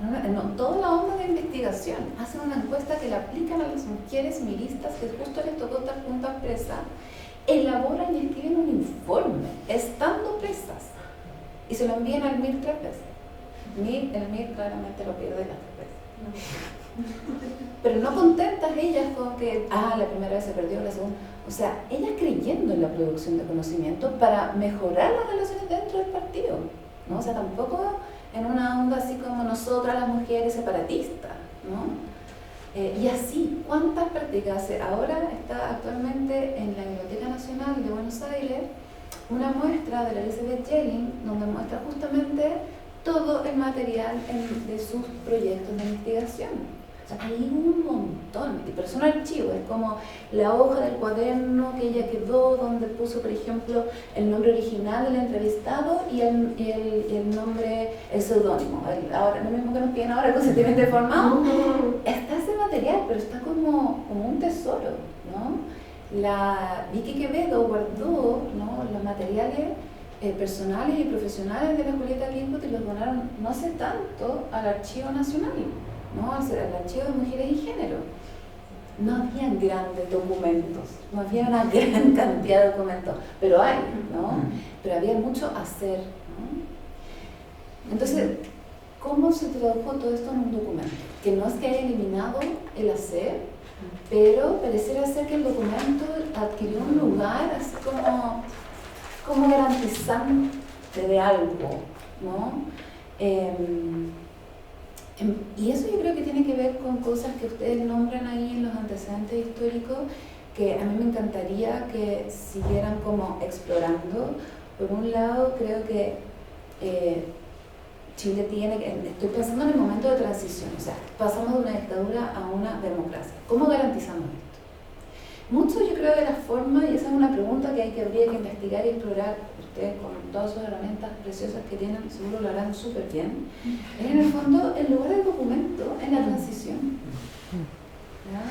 no, toda la onda de investigación, hacen una encuesta que la aplican a las mujeres miristas que justo les tocó estar juntas presas, elaboran y escriben un informe, estando presas, y se lo envían al MIR 3 veces. El MIR claramente lo pierde las 3 veces. Pero no contentas ellas con que, la primera vez se perdió, la segunda. O sea, ellas creyendo en la producción de conocimiento para mejorar las relaciones dentro del partido, ¿no? O sea, tampoco en una onda así como nosotras las mujeres separatistas, ¿no? Y así, ¿cuántas prácticas? Ahora está actualmente en la Biblioteca Nacional de Buenos Aires una muestra de la Elizabeth Jelly, donde muestra justamente todo el material de sus proyectos de investigación. O sea, hay un montón, pero es un archivo, es como la hoja del cuaderno que ella quedó, donde puso, por ejemplo, el nombre original del entrevistado y el nombre, el seudónimo. Ahora, lo mismo que nos piden ahora, conscientemente formado. Está ese material, pero está como un tesoro, ¿no? La Vicky Quevedo guardó, ¿no?, los materiales personales y profesionales de la Julieta Kirkwood y los donaron no hace tanto al Archivo Nacional, ¿no?, al Archivo de Mujeres y Género. No habían grandes documentos, no había una gran cantidad de documentos, pero hay, ¿no? Pero había mucho hacer, ¿no? Entonces, ¿cómo se tradujo todo esto en un documento? Que no es que haya eliminado el hacer, pero pareciera ser que el documento adquirió un lugar así como garantizante de algo, ¿no? Y eso yo creo que tiene que ver con cosas que ustedes nombran ahí en los antecedentes históricos, que a mí me encantaría que siguieran como explorando. Por un lado, creo que Chile tiene que, estoy pensando en el momento de transición, o sea, pasamos de una dictadura a una democracia. ¿Cómo garantizamos esto? Mucho yo creo de la forma, y esa es una pregunta que habría que investigar y explorar, ustedes con todas sus herramientas preciosas que tienen, seguro lo harán súper bien, es en el fondo el lugar del documento en la transición. ¿Ya?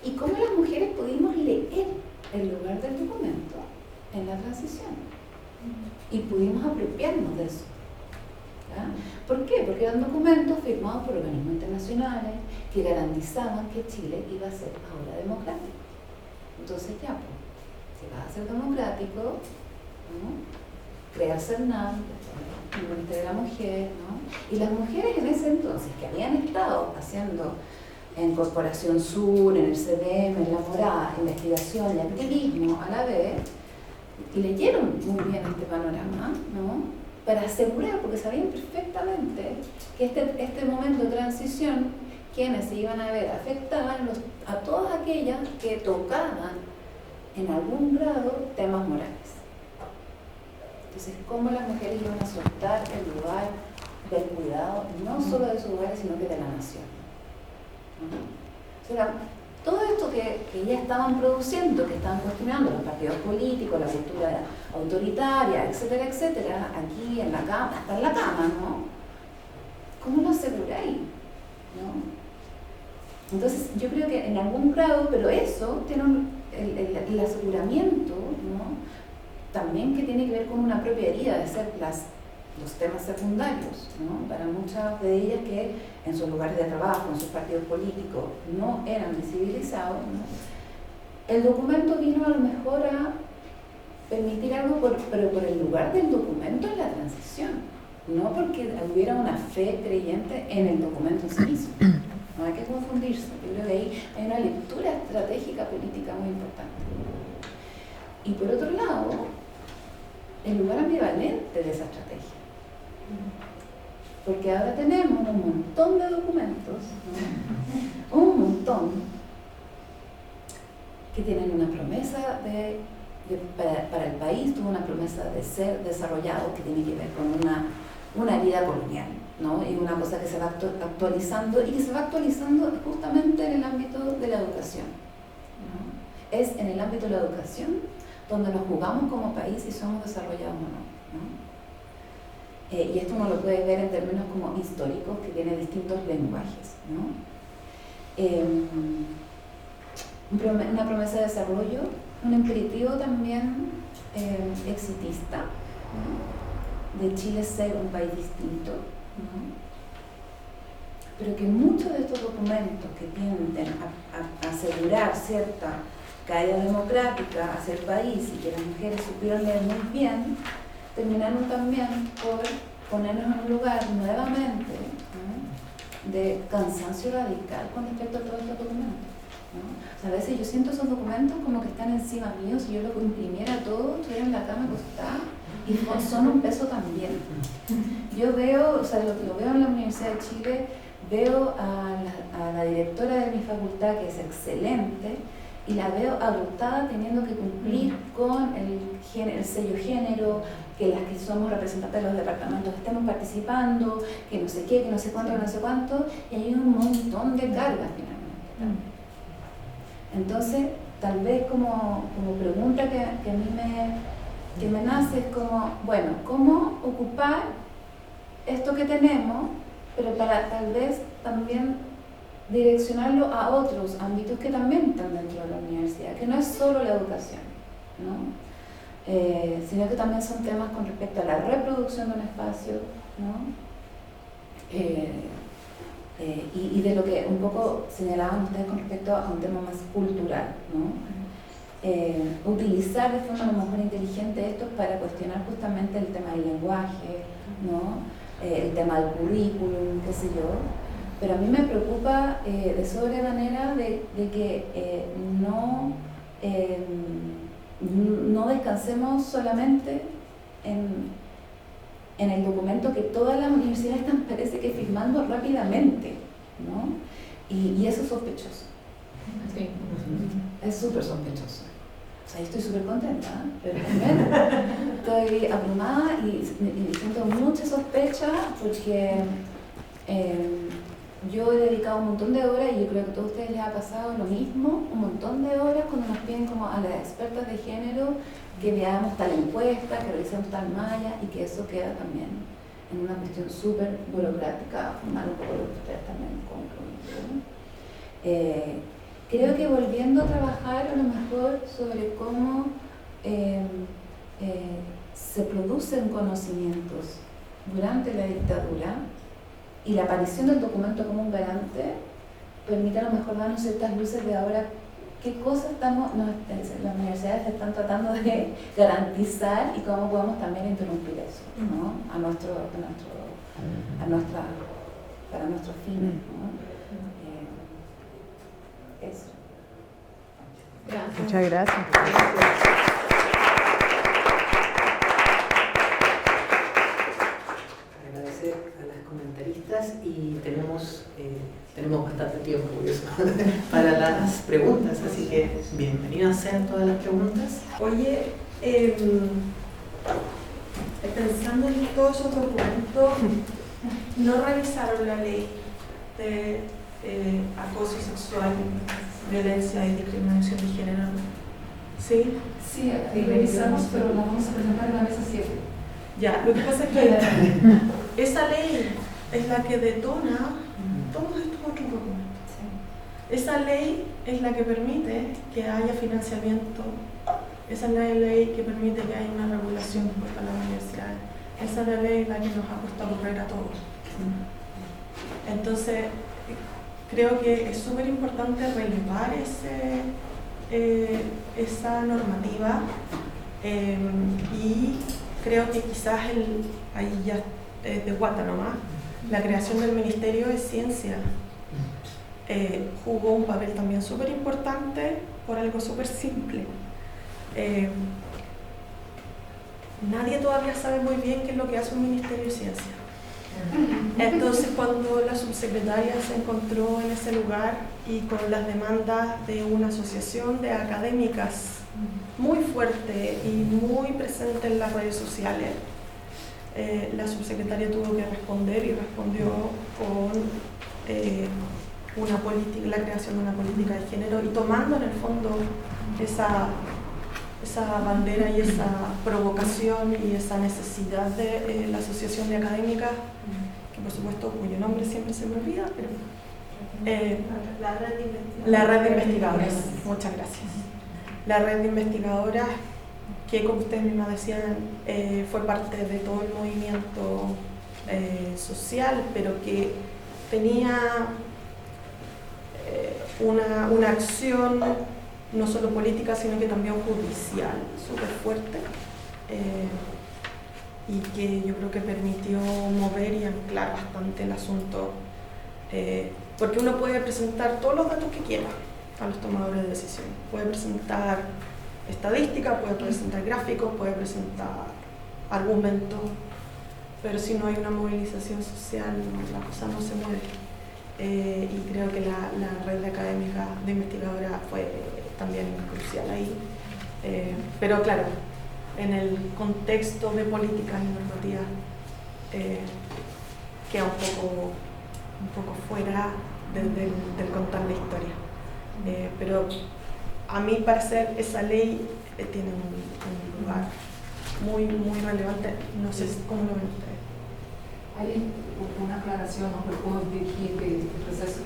Y cómo las mujeres pudimos leer el lugar del documento en la transición. Y pudimos apropiarnos de eso. ¿Ya? ¿Por qué? Porque eran documentos firmados por organismos internacionales que garantizaban que Chile iba a ser ahora democrático. Entonces ya, pues, si vas a ser democrático, ¿no? Crea CERNAM, el Ministerio de la Mujer, ¿no? Y las mujeres en ese entonces que habían estado haciendo en Corporación Sur, en el CDM, en La Morada, investigación y activismo a la vez, leyeron muy bien este panorama, ¿no? Para asegurar, porque sabían perfectamente que este momento de transición, quienes se iban a ver afectaban a todas aquellas que tocaban en algún grado temas morales. Entonces, cómo las mujeres iban a soltar el lugar del cuidado, no solo de sus hogares, sino que de la nación. O sea, todo esto que ya estaban produciendo, que estaban cuestionando los partidos políticos, la cultura autoritaria, etcétera, etcétera, aquí en la cama, hasta en la cama, ¿no? ¿Cómo lo aseguráis? ¿No? Entonces, yo creo que en algún grado, pero eso tiene el aseguramiento, ¿no? También que tiene que ver con una propia herida de ser los temas secundarios, ¿no? Para muchas de ellas que en sus lugares de trabajo, en sus partidos políticos, no eran visibilizados, ¿no? El documento vino a lo mejor a permitir algo, pero por el lugar del documento en la transición, no porque hubiera una fe creyente en el documento en sí mismo. No hay que confundirse, yo creo que ahí hay una lectura estratégica política muy importante. Y por otro lado, el lugar ambivalente de esa estrategia. Porque ahora tenemos un montón de documentos, ¿no? Un montón, que tienen una promesa para el país, tuvo una promesa de ser desarrollado que tiene que ver con una herida colonial, ¿no? Y una cosa que se va actualizando y que se va actualizando justamente en el ámbito de la educación, ¿no? Es en el ámbito de la educación donde nos jugamos como país si somos desarrollados o no, ¿no? Y esto uno lo puede ver en términos como históricos, que tiene distintos lenguajes, ¿no? Una promesa de desarrollo, un imperativo también exitista, ¿no? De Chile ser un país distinto, ¿no? Pero que muchos de estos documentos que tienden a asegurar cierta caída democrática hacia el país y que las mujeres supieron leer muy bien, terminaron también por ponernos en un lugar nuevamente, ¿no? De cansancio radical con respecto a todos estos documentos, ¿no? O sea, a veces yo siento esos documentos como que están encima mío, si yo los imprimiera todo, estuviera en la cama acostada, y son un peso también. Yo veo, o sea, lo veo en la Universidad de Chile, veo a la directora de mi facultad, que es excelente, y la veo agotada teniendo que cumplir con el sello género, que las que somos representantes de los departamentos estemos participando, que no sé qué, que no sé cuánto, que no sé cuánto, y hay un montón de cargas finalmente. Entonces, tal vez como pregunta que a mí me nace es como, bueno, ¿cómo ocupar esto que tenemos, pero para tal vez también direccionarlo a otros ámbitos que también están dentro de la universidad, que no es solo la educación, ¿no? Sino que también son temas con respecto a la reproducción de un espacio, ¿no? Y de lo que un poco señalaban ustedes con respecto a un tema más cultural, ¿no? Utilizar de forma a lo mejor inteligente esto para cuestionar justamente el tema del lenguaje, ¿no? El tema del currículum, qué sé yo. Pero a mí me preocupa de sobremanera de que no descansemos solamente en el documento que todas las universidades están, parece que firmando rápidamente, ¿no? Y eso es sospechoso. Sí. Es súper sospechoso. O sea, yo estoy súper contenta, pero también estoy abrumada y siento mucha sospecha porque yo he dedicado un montón de horas, y yo creo que a todos ustedes les ha pasado lo mismo, un montón de horas cuando nos piden como a las expertas de género que veamos tal encuesta, que revisemos tal malla, y que eso queda también en una cuestión súper burocrática, mal un poco lo que ustedes también concluyen. Creo que volviendo a trabajar a lo mejor sobre cómo se producen conocimientos durante la dictadura, y la aparición del documento como un garante permite a lo mejor darnos ciertas luces de ahora qué cosas las universidades están tratando de garantizar y cómo podemos también interrumpir eso, ¿no? Para nuestros fines, ¿no? Eso. Gracias. Muchas gracias. Agradecer a las comentaristas y tenemos bastante tiempo por eso, para las preguntas, así que bienvenidas sean todas las preguntas. Oye, pensando en todos esos documentos, no revisaron la ley de acoso sexual, violencia y discriminación de género, ¿sí? Sí, revisamos, pero la vamos a presentar en la mesa 7. Ya, lo que pasa es que esa ley es la que detona todos estos otros documentos. Esa ley es la que permite que haya financiamiento, esa es la ley que permite que haya una regulación para las universidades, esa es la ley la que nos ha costado correr a todos. Entonces, creo que es súper importante relevar esa normativa y creo que quizás ahí ya de guata nomás, la creación del Ministerio de Ciencia jugó un papel también súper importante por algo súper simple. Nadie todavía sabe muy bien qué es lo que hace un Ministerio de Ciencia. Entonces, cuando la subsecretaria se encontró en ese lugar y con las demandas de una asociación de académicas muy fuerte y muy presente en las redes sociales, la subsecretaria tuvo que responder y respondió con la creación de una política de género y tomando en el fondo esa bandera y esa provocación y esa necesidad de la asociación de académicas, que por supuesto cuyo nombre siempre se me olvida, pero la red de investigadoras, muchas gracias. La red de investigadoras, que como ustedes mismas decían, fue parte de todo el movimiento social, pero que tenía una acción no solo política, sino que también judicial, súper fuerte, y que yo creo que permitió mover y anclar bastante el asunto, porque uno puede presentar todos los datos que quiera a los tomadores de decisión, puede presentar estadística, puede presentar gráficos, puede presentar argumentos, pero si no hay una movilización social, la cosa no se mueve. Y creo que la red académica de investigadora fue también crucial ahí, pero claro, en el contexto de políticas y normativas queda un poco fuera del contar la historia, pero a mi parecer esa ley tiene un lugar muy, muy relevante, no sé cómo lo ven ustedes. Hay una aclaración, ¿no? Pero puedo dirigir el proceso.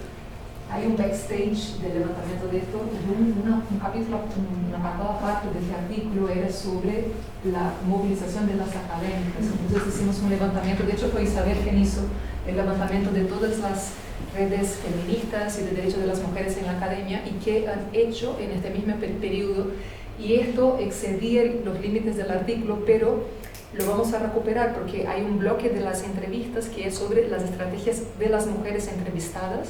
Hay un backstage del levantamiento de esto, un capítulo, una apartado aparte de este artículo era sobre la movilización de las académicas. Entonces hicimos un levantamiento, de hecho fue Isabel quien hizo el levantamiento de todas las redes feministas y de derechos de las mujeres en la academia y qué han hecho en este mismo periodo. Y esto excedía los límites del artículo, pero lo vamos a recuperar porque hay un bloque de las entrevistas que es sobre las estrategias de las mujeres entrevistadas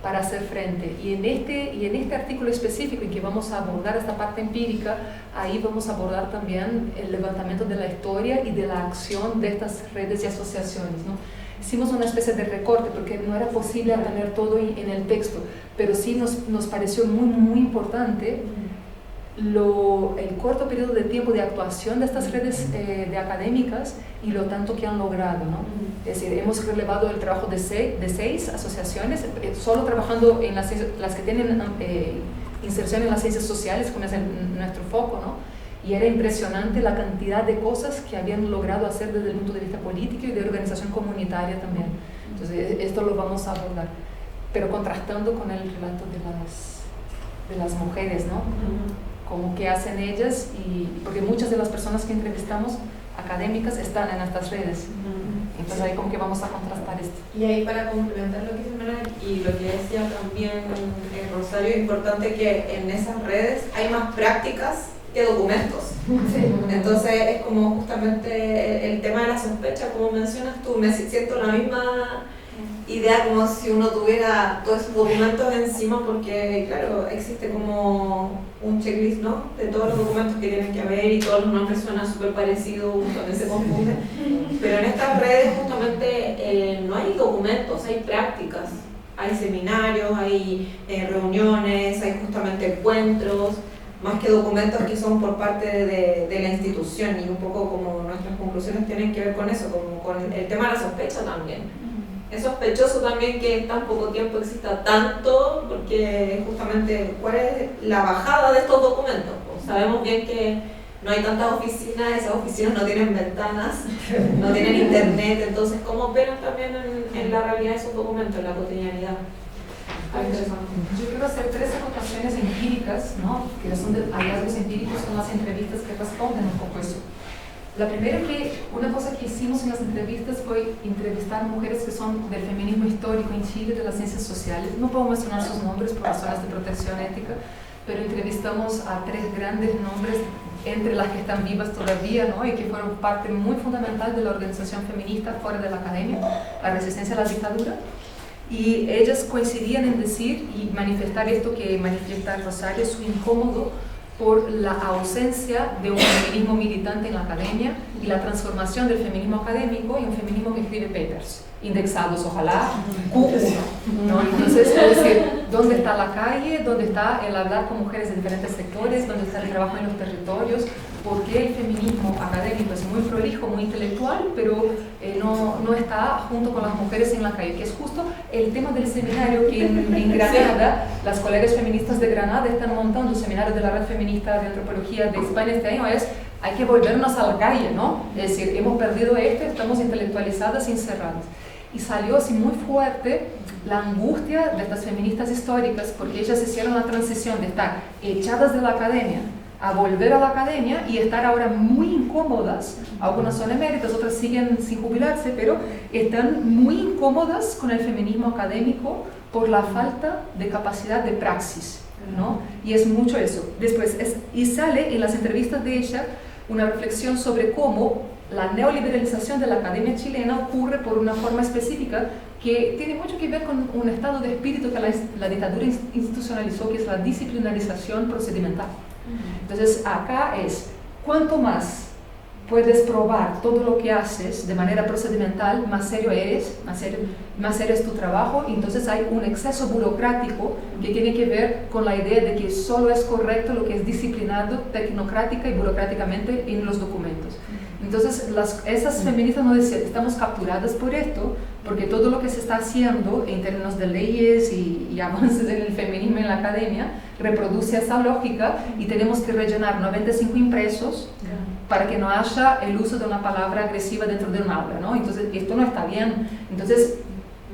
para hacer frente. Y en este artículo específico en que vamos a abordar esta parte empírica, ahí vamos a abordar también el levantamiento de la historia y de la acción de estas redes y asociaciones, ¿no? Hicimos una especie de recorte porque no era posible tener todo en el texto, pero sí nos pareció muy, muy importante el corto periodo de tiempo de actuación de estas redes de académicas y lo tanto que han logrado, ¿no? Es decir, hemos relevado el trabajo de 6 asociaciones, solo trabajando en las que tienen inserción en las ciencias sociales, como es nuestro foco, ¿no? Y era impresionante la cantidad de cosas que habían logrado hacer desde el punto de vista político y de organización comunitaria también. Entonces, esto lo vamos a abordar, pero contrastando con el relato de las mujeres, ¿no? Como qué hacen ellas, porque muchas de las personas que entrevistamos, académicas, están en estas redes. Entonces ahí como que vamos a contrastar esto. Y ahí para complementar lo que dice Manuel y lo que decía también Rosario, es importante que en esas redes hay más prácticas que documentos. Sí. Entonces es como justamente el tema de la sospecha, como mencionas tú, me siento la misma idea como si uno tuviera todos esos documentos encima, porque claro, existe como un checklist, ¿no? De todos los documentos que tienen que haber y todos los nombres suenan súper parecidos, también se confunden. Pero en estas redes justamente no hay documentos, hay prácticas, hay seminarios, hay reuniones, hay justamente encuentros, más que documentos que son por parte de la institución, y un poco como nuestras conclusiones tienen que ver con eso, como con el tema de la sospecha también. Es sospechoso también que en tan poco tiempo exista tanto, porque justamente ¿cuál es la bajada de estos documentos? Pues sabemos bien que no hay tantas oficinas, esas oficinas no tienen ventanas, no tienen internet, entonces ¿cómo operan también en la realidad esos documentos, en la cotidianidad? Yo quiero hacer 3 acotaciones empíricas, ¿no? Que son de hallazgos empíricos con las entrevistas que responden un poco eso. La primera, que una cosa que hicimos en las entrevistas fue entrevistar mujeres que son del feminismo histórico en Chile, de las ciencias sociales. No puedo mencionar sus nombres por razones de protección ética, pero entrevistamos a 3 grandes nombres, entre las que están vivas todavía, ¿no? Y que fueron parte muy fundamental de la organización feminista fuera de la academia, la resistencia a la dictadura. Y ellas coincidían en decir y manifestar esto que manifiesta Rosario, su incómodo por la ausencia de un feminismo militante en la academia y la transformación del feminismo académico en un feminismo que escribe papers, indexados, ojalá, Q1, ¿no? Entonces, es decir, ¿dónde está la calle? ¿Dónde está el hablar con mujeres de diferentes sectores? ¿Dónde está el trabajo en los territorios? ¿Por qué el feminismo académico es muy prolijo, muy intelectual, pero no está junto con las mujeres en la calle? Que es justo el tema del seminario que en Granada, las colegas feministas de Granada están montando seminarios de la Red Feminista de Antropología de España este año, hay que volvernos a la calle, ¿no? Es decir, hemos perdido estamos intelectualizadas y encerradas. Y salió así muy fuerte la angustia de estas feministas históricas, porque ellas hicieron la transición de estar echadas de la academia a volver a la academia y estar ahora muy incómodas. Algunas son eméritas, otras siguen sin jubilarse, pero están muy incómodas con el feminismo académico por la falta de capacidad de praxis, ¿no? Y es mucho eso. Después, y sale en las entrevistas de ella una reflexión sobre cómo la neoliberalización de la academia chilena ocurre por una forma específica que tiene mucho que ver con un estado de espíritu que la dictadura institucionalizó, que es la disciplinarización procedimental. Entonces acá es, cuanto más puedes probar todo lo que haces de manera procedimental, más serio eres, más serio es tu trabajo, y entonces hay un exceso burocrático que tiene que ver con la idea de que solo es correcto lo que es disciplinado tecnocrática y burocráticamente en los documentos. Entonces esas feministas nos decían, estamos capturadas por esto, porque todo lo que se está haciendo en términos de leyes y avances en el feminismo en la academia reproduce esa lógica, y tenemos que rellenar 95 impresos para que no haya el uso de una palabra agresiva dentro de un aula, ¿no? Entonces esto no está bien. Entonces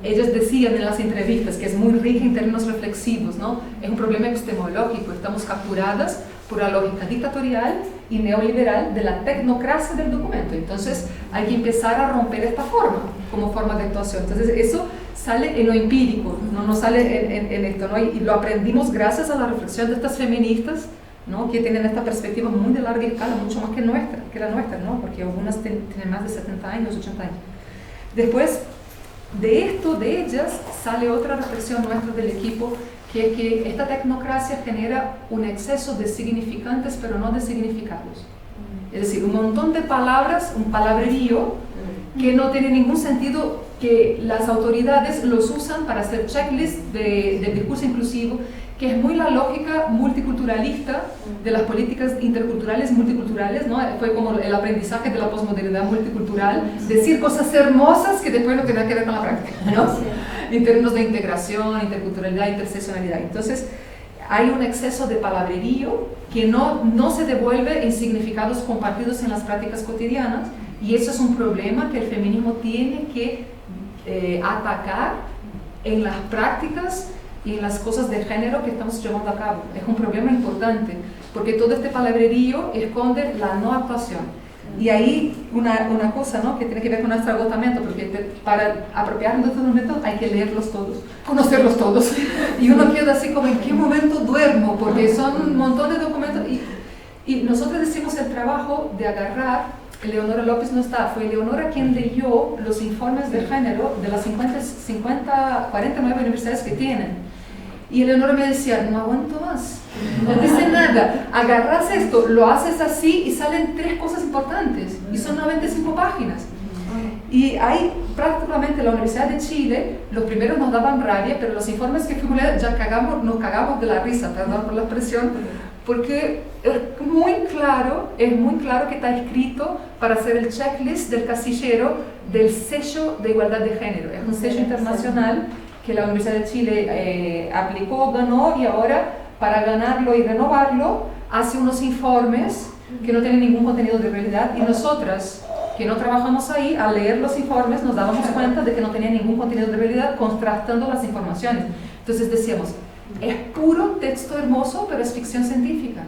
ellos decían en las entrevistas que es muy rica en términos reflexivos, ¿no? Es un problema epistemológico, estamos capturadas por la lógica dictatorial y neoliberal de la tecnocracia del documento. Entonces hay que empezar a romper esta forma como forma de actuación. Entonces eso sale en lo empírico, no sale en esto, ¿no? Y lo aprendimos gracias a la reflexión de estas feministas, ¿no? Que tienen esta perspectiva muy de larga escala, mucho más que la nuestra, ¿no? Porque algunas tienen más de 70 años, 80 años. Después de esto, de ellas, sale otra reflexión nuestra del equipo, que es que esta tecnocracia genera un exceso de significantes, pero no de significados. Es decir, un montón de palabras, un palabrerío que no tiene ningún sentido, que las autoridades los usan para hacer checklists de discurso inclusivo, que es muy la lógica multicultural multiculturalista de las políticas interculturales y multiculturales, ¿no? Fue como el aprendizaje de la posmodernidad multicultural, decir cosas hermosas que después no tienen que ver con la práctica, ¿no? En términos de integración, interculturalidad, interseccionalidad. Entonces, hay un exceso de palabrerío que no se devuelve en significados compartidos en las prácticas cotidianas, y eso es un problema que el feminismo tiene que atacar en las prácticas y en las cosas de género que estamos llevando a cabo. Es un problema importante, porque todo este palabrerío esconde la no actuación. Y ahí una cosa, ¿no?, que tiene que ver con nuestro agotamiento, porque para apropiarnos de estos momentos hay que leerlos todos, conocerlos todos. Y uno queda así como, ¿en qué momento duermo? Porque son un montón de documentos. Y nosotros hicimos el trabajo de agarrar, Leonora López no está, fue Leonora quien leyó los informes de género de las 49 universidades que tienen. Y Eleonora me decía, no aguanto más, no dice nada, agarras esto, lo haces así y salen 3 cosas importantes, y son 95 páginas. Y ahí prácticamente la Universidad de Chile, los primeros nos daban rabia, pero los informes que fuimos a leer ya nos cagamos de la risa, perdón por la expresión, porque es muy claro que está escrito para hacer el checklist del casillero del sello de igualdad de género. Es un sello internacional que la Universidad de Chile aplicó, ganó, y ahora para ganarlo y renovarlo hace unos informes que no tienen ningún contenido de realidad, y nosotras que no trabajamos ahí, al leer los informes nos dábamos cuenta de que no tenía ningún contenido de realidad, contrastando las informaciones. Entonces decíamos, es puro texto hermoso, pero es ficción científica,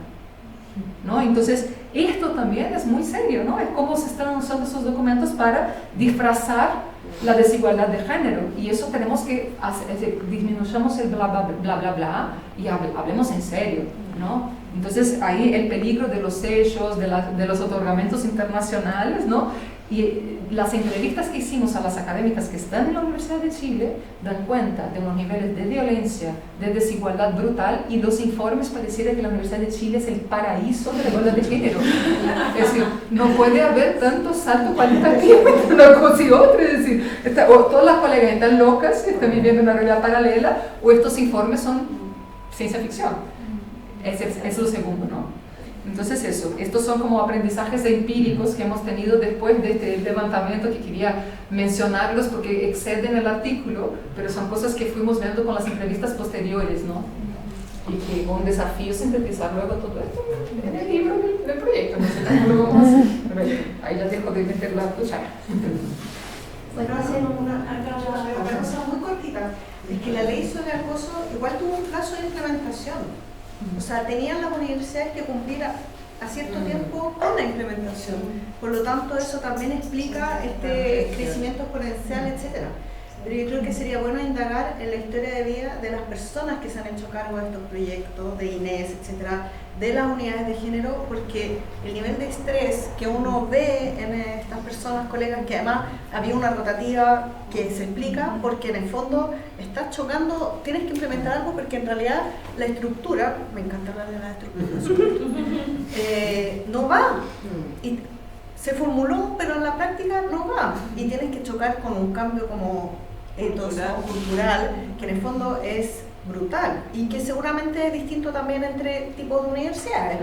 ¿no? Entonces esto también es muy serio, ¿no? Es cómo se están usando esos documentos para disfrazar la desigualdad de género, y eso tenemos que hacer, es decir, disminuyamos el bla bla bla bla bla y hablemos en serio, ¿no? Entonces ahí el peligro de los sellos, de los otorgamientos internacionales, ¿no? Y las entrevistas que hicimos a las académicas que están en la Universidad de Chile dan cuenta de unos niveles de violencia, de desigualdad brutal, y los informes parecieran que la Universidad de Chile es el paraíso de la igualdad de género. Es decir, no puede haber tanto salto cualitativo entre una cosa y otra. Es decir, o todas las colegas están locas, están viviendo una realidad paralela, o estos informes son ciencia ficción. Es lo segundo, ¿no? Entonces estos son como aprendizajes empíricos que hemos tenido después de este levantamiento, que quería mencionarlos porque exceden el artículo, pero son cosas que fuimos viendo con las entrevistas posteriores, ¿no? Y que un desafío sintetizar luego todo esto en el libro del proyecto, no sé cómo lo vamos a hacer, pero ahí ya dejo de meter la cuchara. Bueno, hacer una cosa muy cortita, es que la ley sobre acoso igual tuvo un plazo de implementación. O sea, tenían las universidades que cumplir a cierto tiempo con la implementación. Por lo tanto, eso también explica este crecimiento exponencial, etc. Pero yo creo que sería bueno indagar en la historia de vida de las personas que se han hecho cargo de estos proyectos, de Inés, etc., de las unidades de género, porque el nivel de estrés que uno ve en estas personas, colegas, que además había una rotativa que se explica, porque en el fondo estás chocando, tienes que implementar algo, porque en realidad la estructura, me encanta hablar de la estructura, no va. Y se formuló, pero en la práctica no va. Y tienes que chocar con un cambio como cultural, que en el fondo es brutal y que seguramente es distinto también entre tipos de universidades,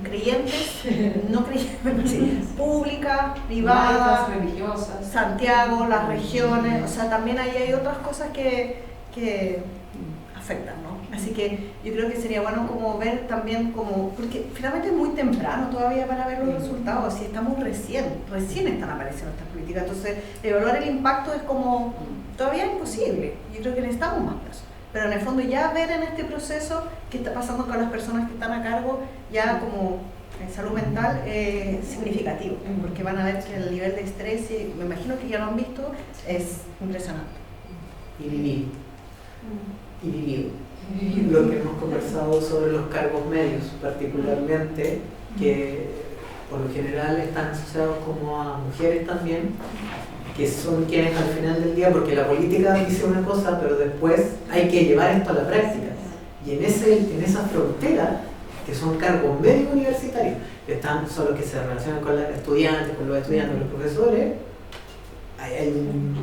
creyentes, no creyentes, públicas, privadas, religiosas, Santiago, las regiones, o sea, también ahí hay otras cosas que afectan, ¿no? Así que yo creo que sería bueno como ver también como, porque finalmente es muy temprano todavía para ver los resultados, si estamos recién están apareciendo estas políticas, entonces evaluar el impacto es como todavía imposible. Yo creo que necesitamos más plazo, pero en el fondo ya ver en este proceso qué está pasando con las personas que están a cargo, ya como en salud mental, significativo, porque van a ver que el nivel de estrés, y me imagino que ya lo han visto, es impresionante. Y vivido. Lo que hemos conversado sobre los cargos medios, particularmente, que por lo general están asociados como a mujeres también, que son quienes al final del día, porque la política dice una cosa, pero después hay que llevar esto a la práctica. Y en esa frontera, que son cargos medios universitarios, son los que se relacionan con los estudiantes, los profesores, hay un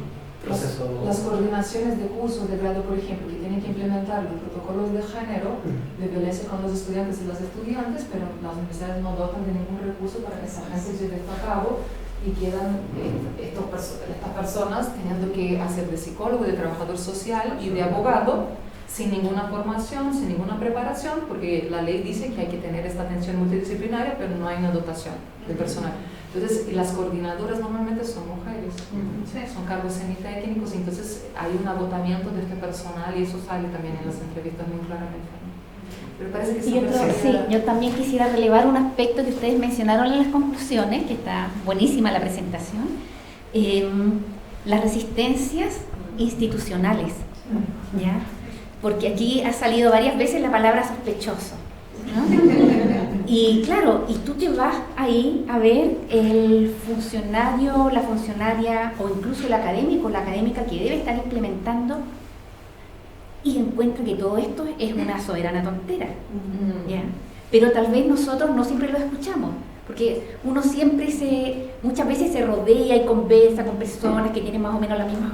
Las coordinaciones de cursos de grado, por ejemplo, que tienen que implementar los protocolos de género de violencia con los estudiantes y las estudiantes, pero las universidades no dotan de ningún recurso para que esa gente lleve esto a cabo y quedan estas personas teniendo que hacer de psicólogo, de trabajador social y de abogado sin ninguna formación, sin ninguna preparación, porque la ley dice que hay que tener esta atención multidisciplinaria, pero no hay una dotación de personal. Entonces, las coordinadoras normalmente son mujeres, son cargos semitécnicos, entonces hay un agotamiento de este personal y eso sale también en las entrevistas muy claramente. Pero parece que sí, yo también quisiera relevar un aspecto que ustedes mencionaron en las conclusiones, que está buenísima la presentación, las resistencias institucionales, ¿ya? Porque aquí ha salido varias veces la palabra sospechoso, ¿no? Y claro, y tú te vas ahí a ver el funcionario, la funcionaria o incluso el académico, la académica que debe estar implementando y encuentra que todo esto es una soberana tontera, ¿ya? Pero tal vez nosotros no siempre lo escuchamos, porque uno siempre muchas veces se rodea y conversa con personas que tienen más o menos las mismas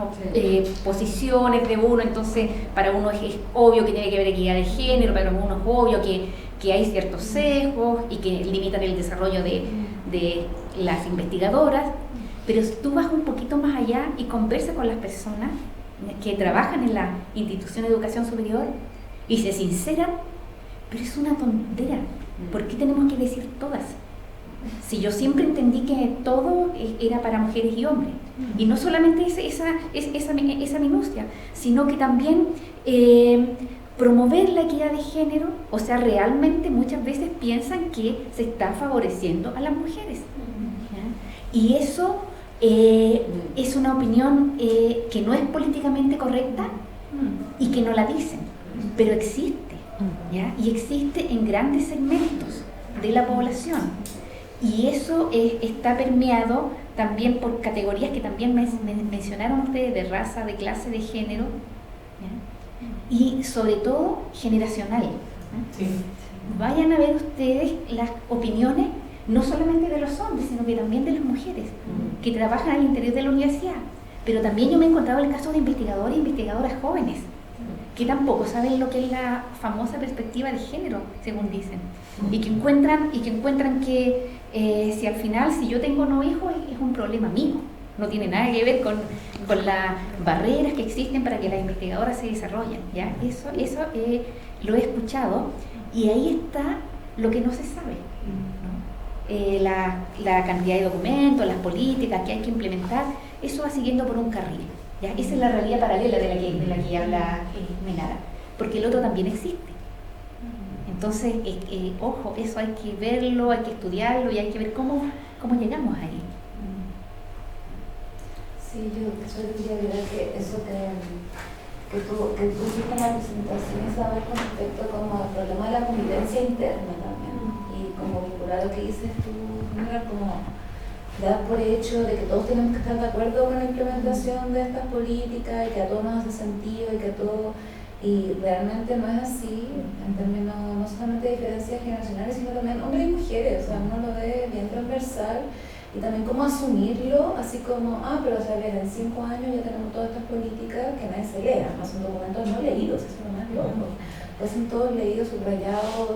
posiciones de uno, entonces para uno es obvio que tiene que ver equidad de género, para uno es obvio que hay ciertos sesgos y que limitan el desarrollo de las investigadoras, pero si tú vas un poquito más allá y conversas con las personas que trabajan en la institución de educación superior y se sinceran, pero es una tontera, ¿por qué tenemos que decir todas? Si yo siempre entendí que todo era para mujeres y hombres, y no solamente esa minucia, sino que también promover la equidad de género, o sea, realmente muchas veces piensan que se está favoreciendo a las mujeres, ¿ya? Y eso es una opinión que no es políticamente correcta y que no la dicen, pero existe, ¿ya? Y existe en grandes segmentos de la población. Y eso está permeado también por categorías que también mencionaron ustedes, de raza, de clase, de género, ¿ya? Y sobre todo generacional, ¿ya? Sí. Vayan a ver ustedes las opiniones, no solamente de los hombres, sino que también de las mujeres que trabajan al interior de la universidad. Pero también yo me he encontrado el caso de investigadores e investigadoras jóvenes que tampoco saben lo que es la famosa perspectiva de género, según dicen, y que encuentran que si al final, si yo tengo no hijos, es un problema mío, no tiene nada que ver con las barreras que existen para que las investigadoras se desarrollen, ¿ya? Eso lo he escuchado, y ahí está lo que no se sabe, ¿no? La cantidad de documentos, las políticas que hay que implementar, eso va siguiendo por un carril. ¿Ya? Esa es la realidad paralela de la que habla Menara, porque el otro también existe. Entonces, ojo, eso hay que verlo, hay que estudiarlo y hay que ver cómo llegamos ahí. Sí, yo solo quería agregar que eso que tú hiciste en la presentación es saber con respecto como al problema de la convivencia interna también, y como vincular lo que dices tú, Menara, como dar por hecho de que todos tenemos que estar de acuerdo con la implementación de estas políticas y que a todos nos hace sentido y realmente no es así en términos no solamente de diferencias generacionales, sino también hombres y mujeres, o sea, uno lo ve bien transversal, y también cómo asumirlo, así como, pero o sea, bien, en 5 años ya tenemos todas estas políticas que nadie se lea, no son documentos no leídos, eso es lo más loco, pues son todos leídos, subrayados,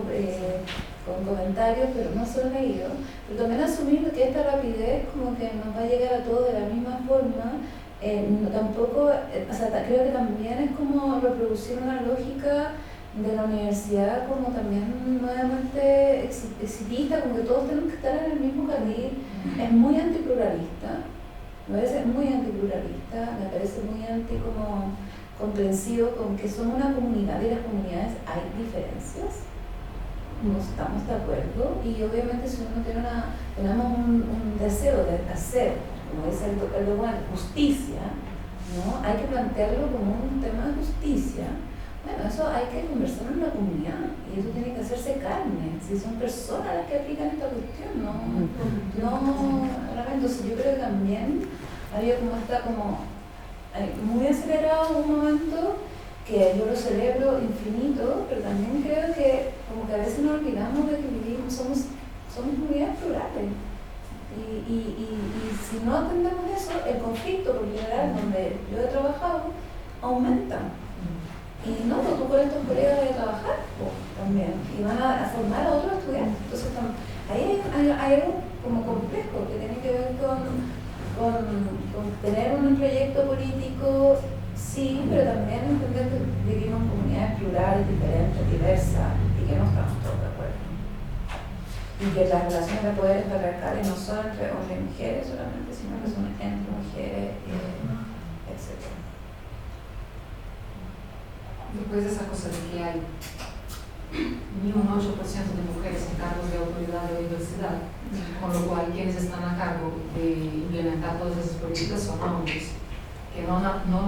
con comentarios, pero no son leídos, pero también asumir que esta rapidez como que nos va a llegar a todos de la misma forma, no, tampoco, o sea, creo que también es como reproducir una lógica de la universidad como también nuevamente exitista, como que todos tenemos que estar en el mismo carril. Es muy antipluralista, me parece muy antipluralista, me parece muy como comprensivo con que somos una comunidad y las comunidades hay diferencias, no estamos de acuerdo, y obviamente si uno tenemos un deseo de hacer, como dice el doctor Juan, justicia, ¿no? Hay que plantearlo como un tema de justicia. Bueno, eso hay que conversar en la comunidad y eso tiene que hacerse carne. Si son personas las que aplican esta cuestión, entonces yo creo que también había muy acelerado un momento que yo lo celebro infinito, pero también creo que como que a veces nos olvidamos de que somos comunidades plurales. Y si no atendemos eso, el conflicto por general donde yo he trabajado aumenta. Y no, pues tú con estos colegas de trabajar también, y van a formar a otros estudiantes. Entonces ahí hay algo como complejo que tiene que ver con tener un proyecto político, sí, pero también entender que vivimos en comunidades plurales, diferentes, diversas, y que no estamos todos de acuerdo. Y que las relaciones de poderes patriarcales no son entre hombres y mujeres solamente, sino que son entre mujeres, etc. Después de esa cosa de que hay ni un 8% de mujeres en cargos de autoridad de la universidad, con lo cual quienes están a cargo de implementar todas esas políticas son hombres, que no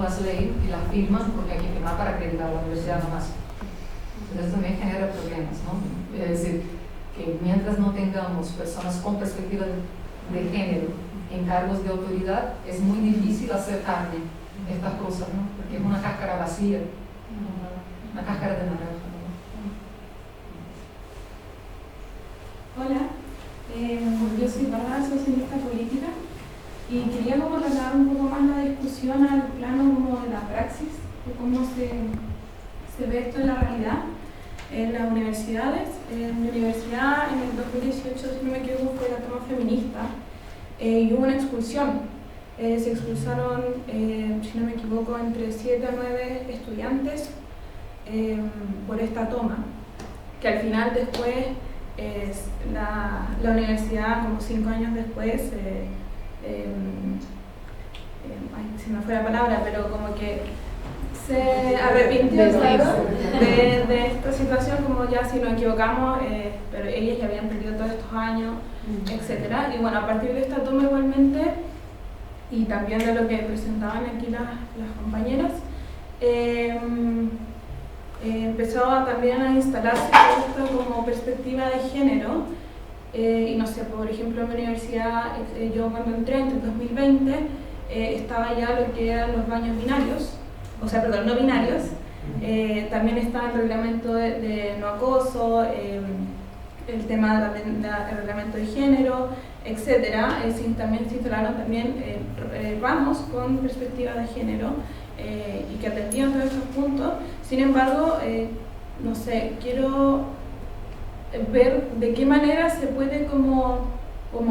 las leen y las firman porque hay que firmar para acreditar la universidad nomás. Entonces también genera problemas, ¿no? Es decir, que mientras no tengamos personas con perspectiva de género en cargos de autoridad, es muy difícil hacer carne estas cosas, ¿no? Porque es una cáscara vacía, una cáscara de naranja. Hola, yo soy Bárbara, socialista política, y quería como trasladar un poco más la discusión al plano como de la praxis, de cómo se ve esto en la realidad. En las universidades, en mi universidad en el 2018, si no me equivoco, fue la toma feminista y hubo una expulsión. Se expulsaron, si no me equivoco, entre 7 a 9 estudiantes por esta toma, que al final después la universidad, como 5 años después, se me fue la palabra, pero como que se arrepintió de esta situación, como ya si nos equivocamos, pero ellas ya habían perdido todos estos años, etc. Y bueno, a partir de esta toma igualmente, y también de lo que presentaban aquí las compañeras, empezó también a instalarse esta como perspectiva de género, y no sé, por ejemplo en mi universidad, yo cuando entré en el 2020, estaba ya lo que eran los baños binarios, o sea, perdón, no binarios, también está el reglamento de no acoso, el tema del reglamento de género, etc. También se instalaron también ramos con perspectiva de género y que atendían todos estos puntos. Sin embargo, no sé, quiero ver de qué manera se puede como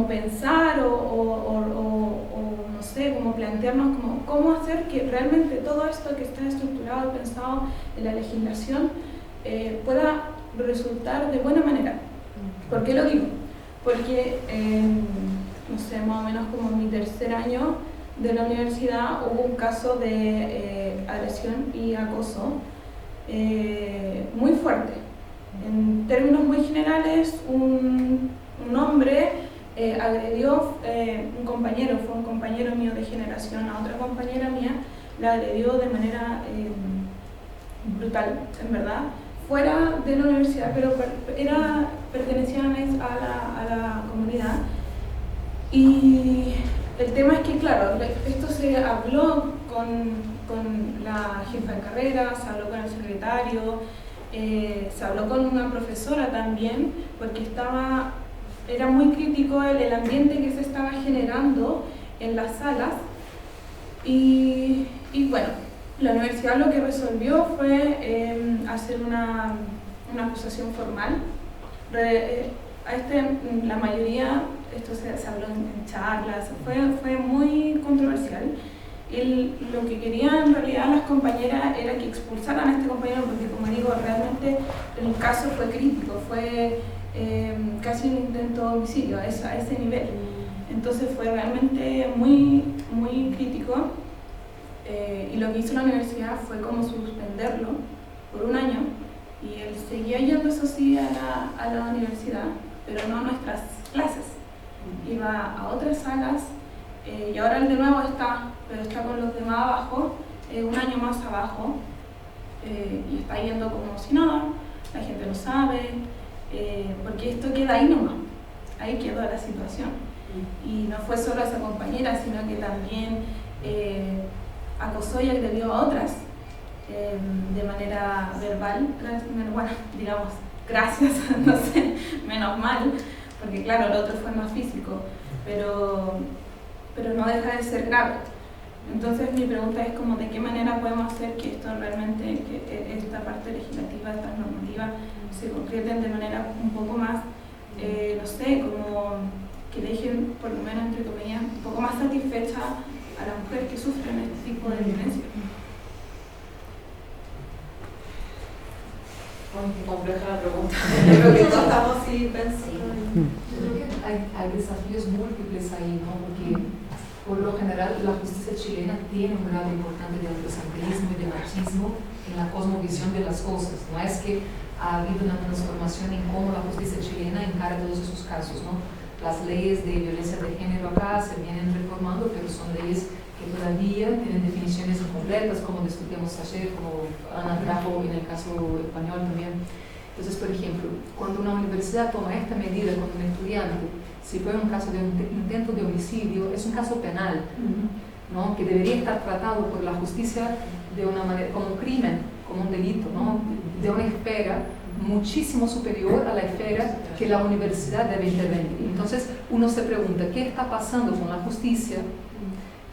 pensar o no sé, como plantearnos cómo hacer que realmente todo esto que está estructurado y pensado en la legislación pueda resultar de buena manera. ¿Por qué lo digo? Porque, no sé, más o menos como en mi tercer año de la universidad hubo un caso de agresión y acoso muy fuerte. En términos muy generales, un hombre agredió un compañero, fue un compañero mío de generación a otra compañera mía, la agredió de manera brutal, en verdad, fuera de la universidad, pero pertenecían a la comunidad. Y el tema es que, claro, esto se habló con la jefa de carrera, se habló con el secretario, se habló con una profesora también, porque era muy crítico el ambiente que se estaba generando en las salas. Y bueno, la universidad lo que resolvió fue hacer una acusación formal. La mayoría, esto se habló en charlas, fue muy controversial. Y lo que querían en realidad las compañeras era que expulsaran a este compañero, porque como digo, realmente el caso fue crítico, fue casi un intento de homicidio a ese nivel. Entonces fue realmente muy, muy crítico. Y lo que hizo la universidad fue como suspenderlo por 1 año, y él seguía yendo, eso sí, a la universidad, pero no a nuestras clases. Iba a otras salas, y ahora él de nuevo está con los demás abajo, 1 año más abajo, y está yendo como si nada, la gente no sabe, porque esto queda ahí nomás, ahí quedó la situación. Y no fue solo a esa compañera, sino que también acosó y agredió a otras de manera verbal, bueno, digamos, gracias, no sé, menos mal, porque claro, el otro fue más físico, pero no deja de ser grave. Entonces mi pregunta es como de qué manera podemos hacer que esto realmente, que esta parte legislativa, estas normativas se concreten de manera un poco más, no sé, como que dejen, por lo menos entre comillas, un poco más satisfecha a las mujeres que sufren este tipo de violencia. Qué compleja la pregunta. Yo creo que todos estamos así pensando. Yo creo que hay desafíos múltiples ahí, ¿no? Porque por lo general la justicia chilena tiene un grado importante de androcentrismo y de machismo en la cosmovisión de las cosas. No es que ha habido una transformación en cómo la justicia chilena encara todos esos casos, ¿no? Las leyes de violencia de género acá se vienen reformando, pero son leyes que todavía tienen definiciones incompletas, como discutíamos ayer, como Ana trajo en el caso español también. Entonces, por ejemplo, cuando una universidad toma esta medida con un estudiante, si fue un caso de un intento de homicidio, es un caso penal, ¿no? Que debería estar tratado por la justicia de una manera, como un crimen, como un delito, ¿no? De una esfera muchísimo superior a la esfera que la universidad debe intervenir. Entonces, uno se pregunta, ¿qué está pasando con la justicia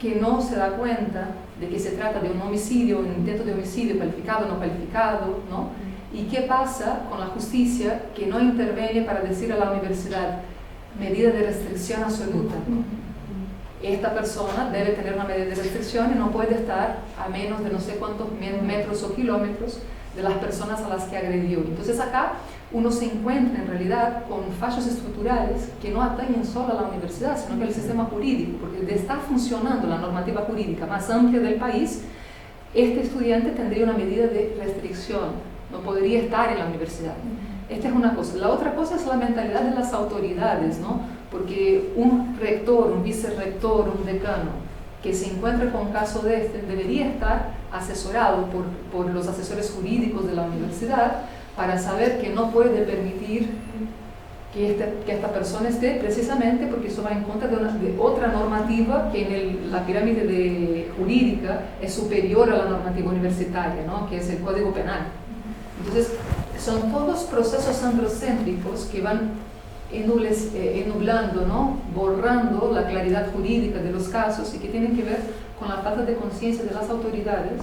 que no se da cuenta de que se trata de un homicidio, un intento de homicidio calificado o no calificado, ¿no? ¿Y qué pasa con la justicia que no interviene para decir a la universidad medida de restricción absoluta? Esta persona debe tener una medida de restricción y no puede estar a menos de no sé cuántos metros o kilómetros de las personas a las que agredió. Entonces acá uno se encuentra en realidad con fallos estructurales que no atañen solo a la universidad, sino que al sistema jurídico, porque de estar funcionando la normativa jurídica más amplia del país, este estudiante tendría una medida de restricción, no podría estar en la universidad. Esta es una cosa. La otra cosa es la mentalidad de las autoridades, ¿no? Porque un rector, un vicerrector, un decano que se encuentra con un caso de este debería estar asesorado por los asesores jurídicos de la universidad para saber que no puede permitir que esta persona esté, precisamente porque eso va en contra de otra normativa que en la pirámide jurídica es superior a la normativa universitaria, ¿no? Que es el Código Penal. Entonces, son todos procesos androcéntricos que van nublando, ¿no? Borrando la claridad jurídica de los casos y que tienen que ver con la falta de conciencia de las autoridades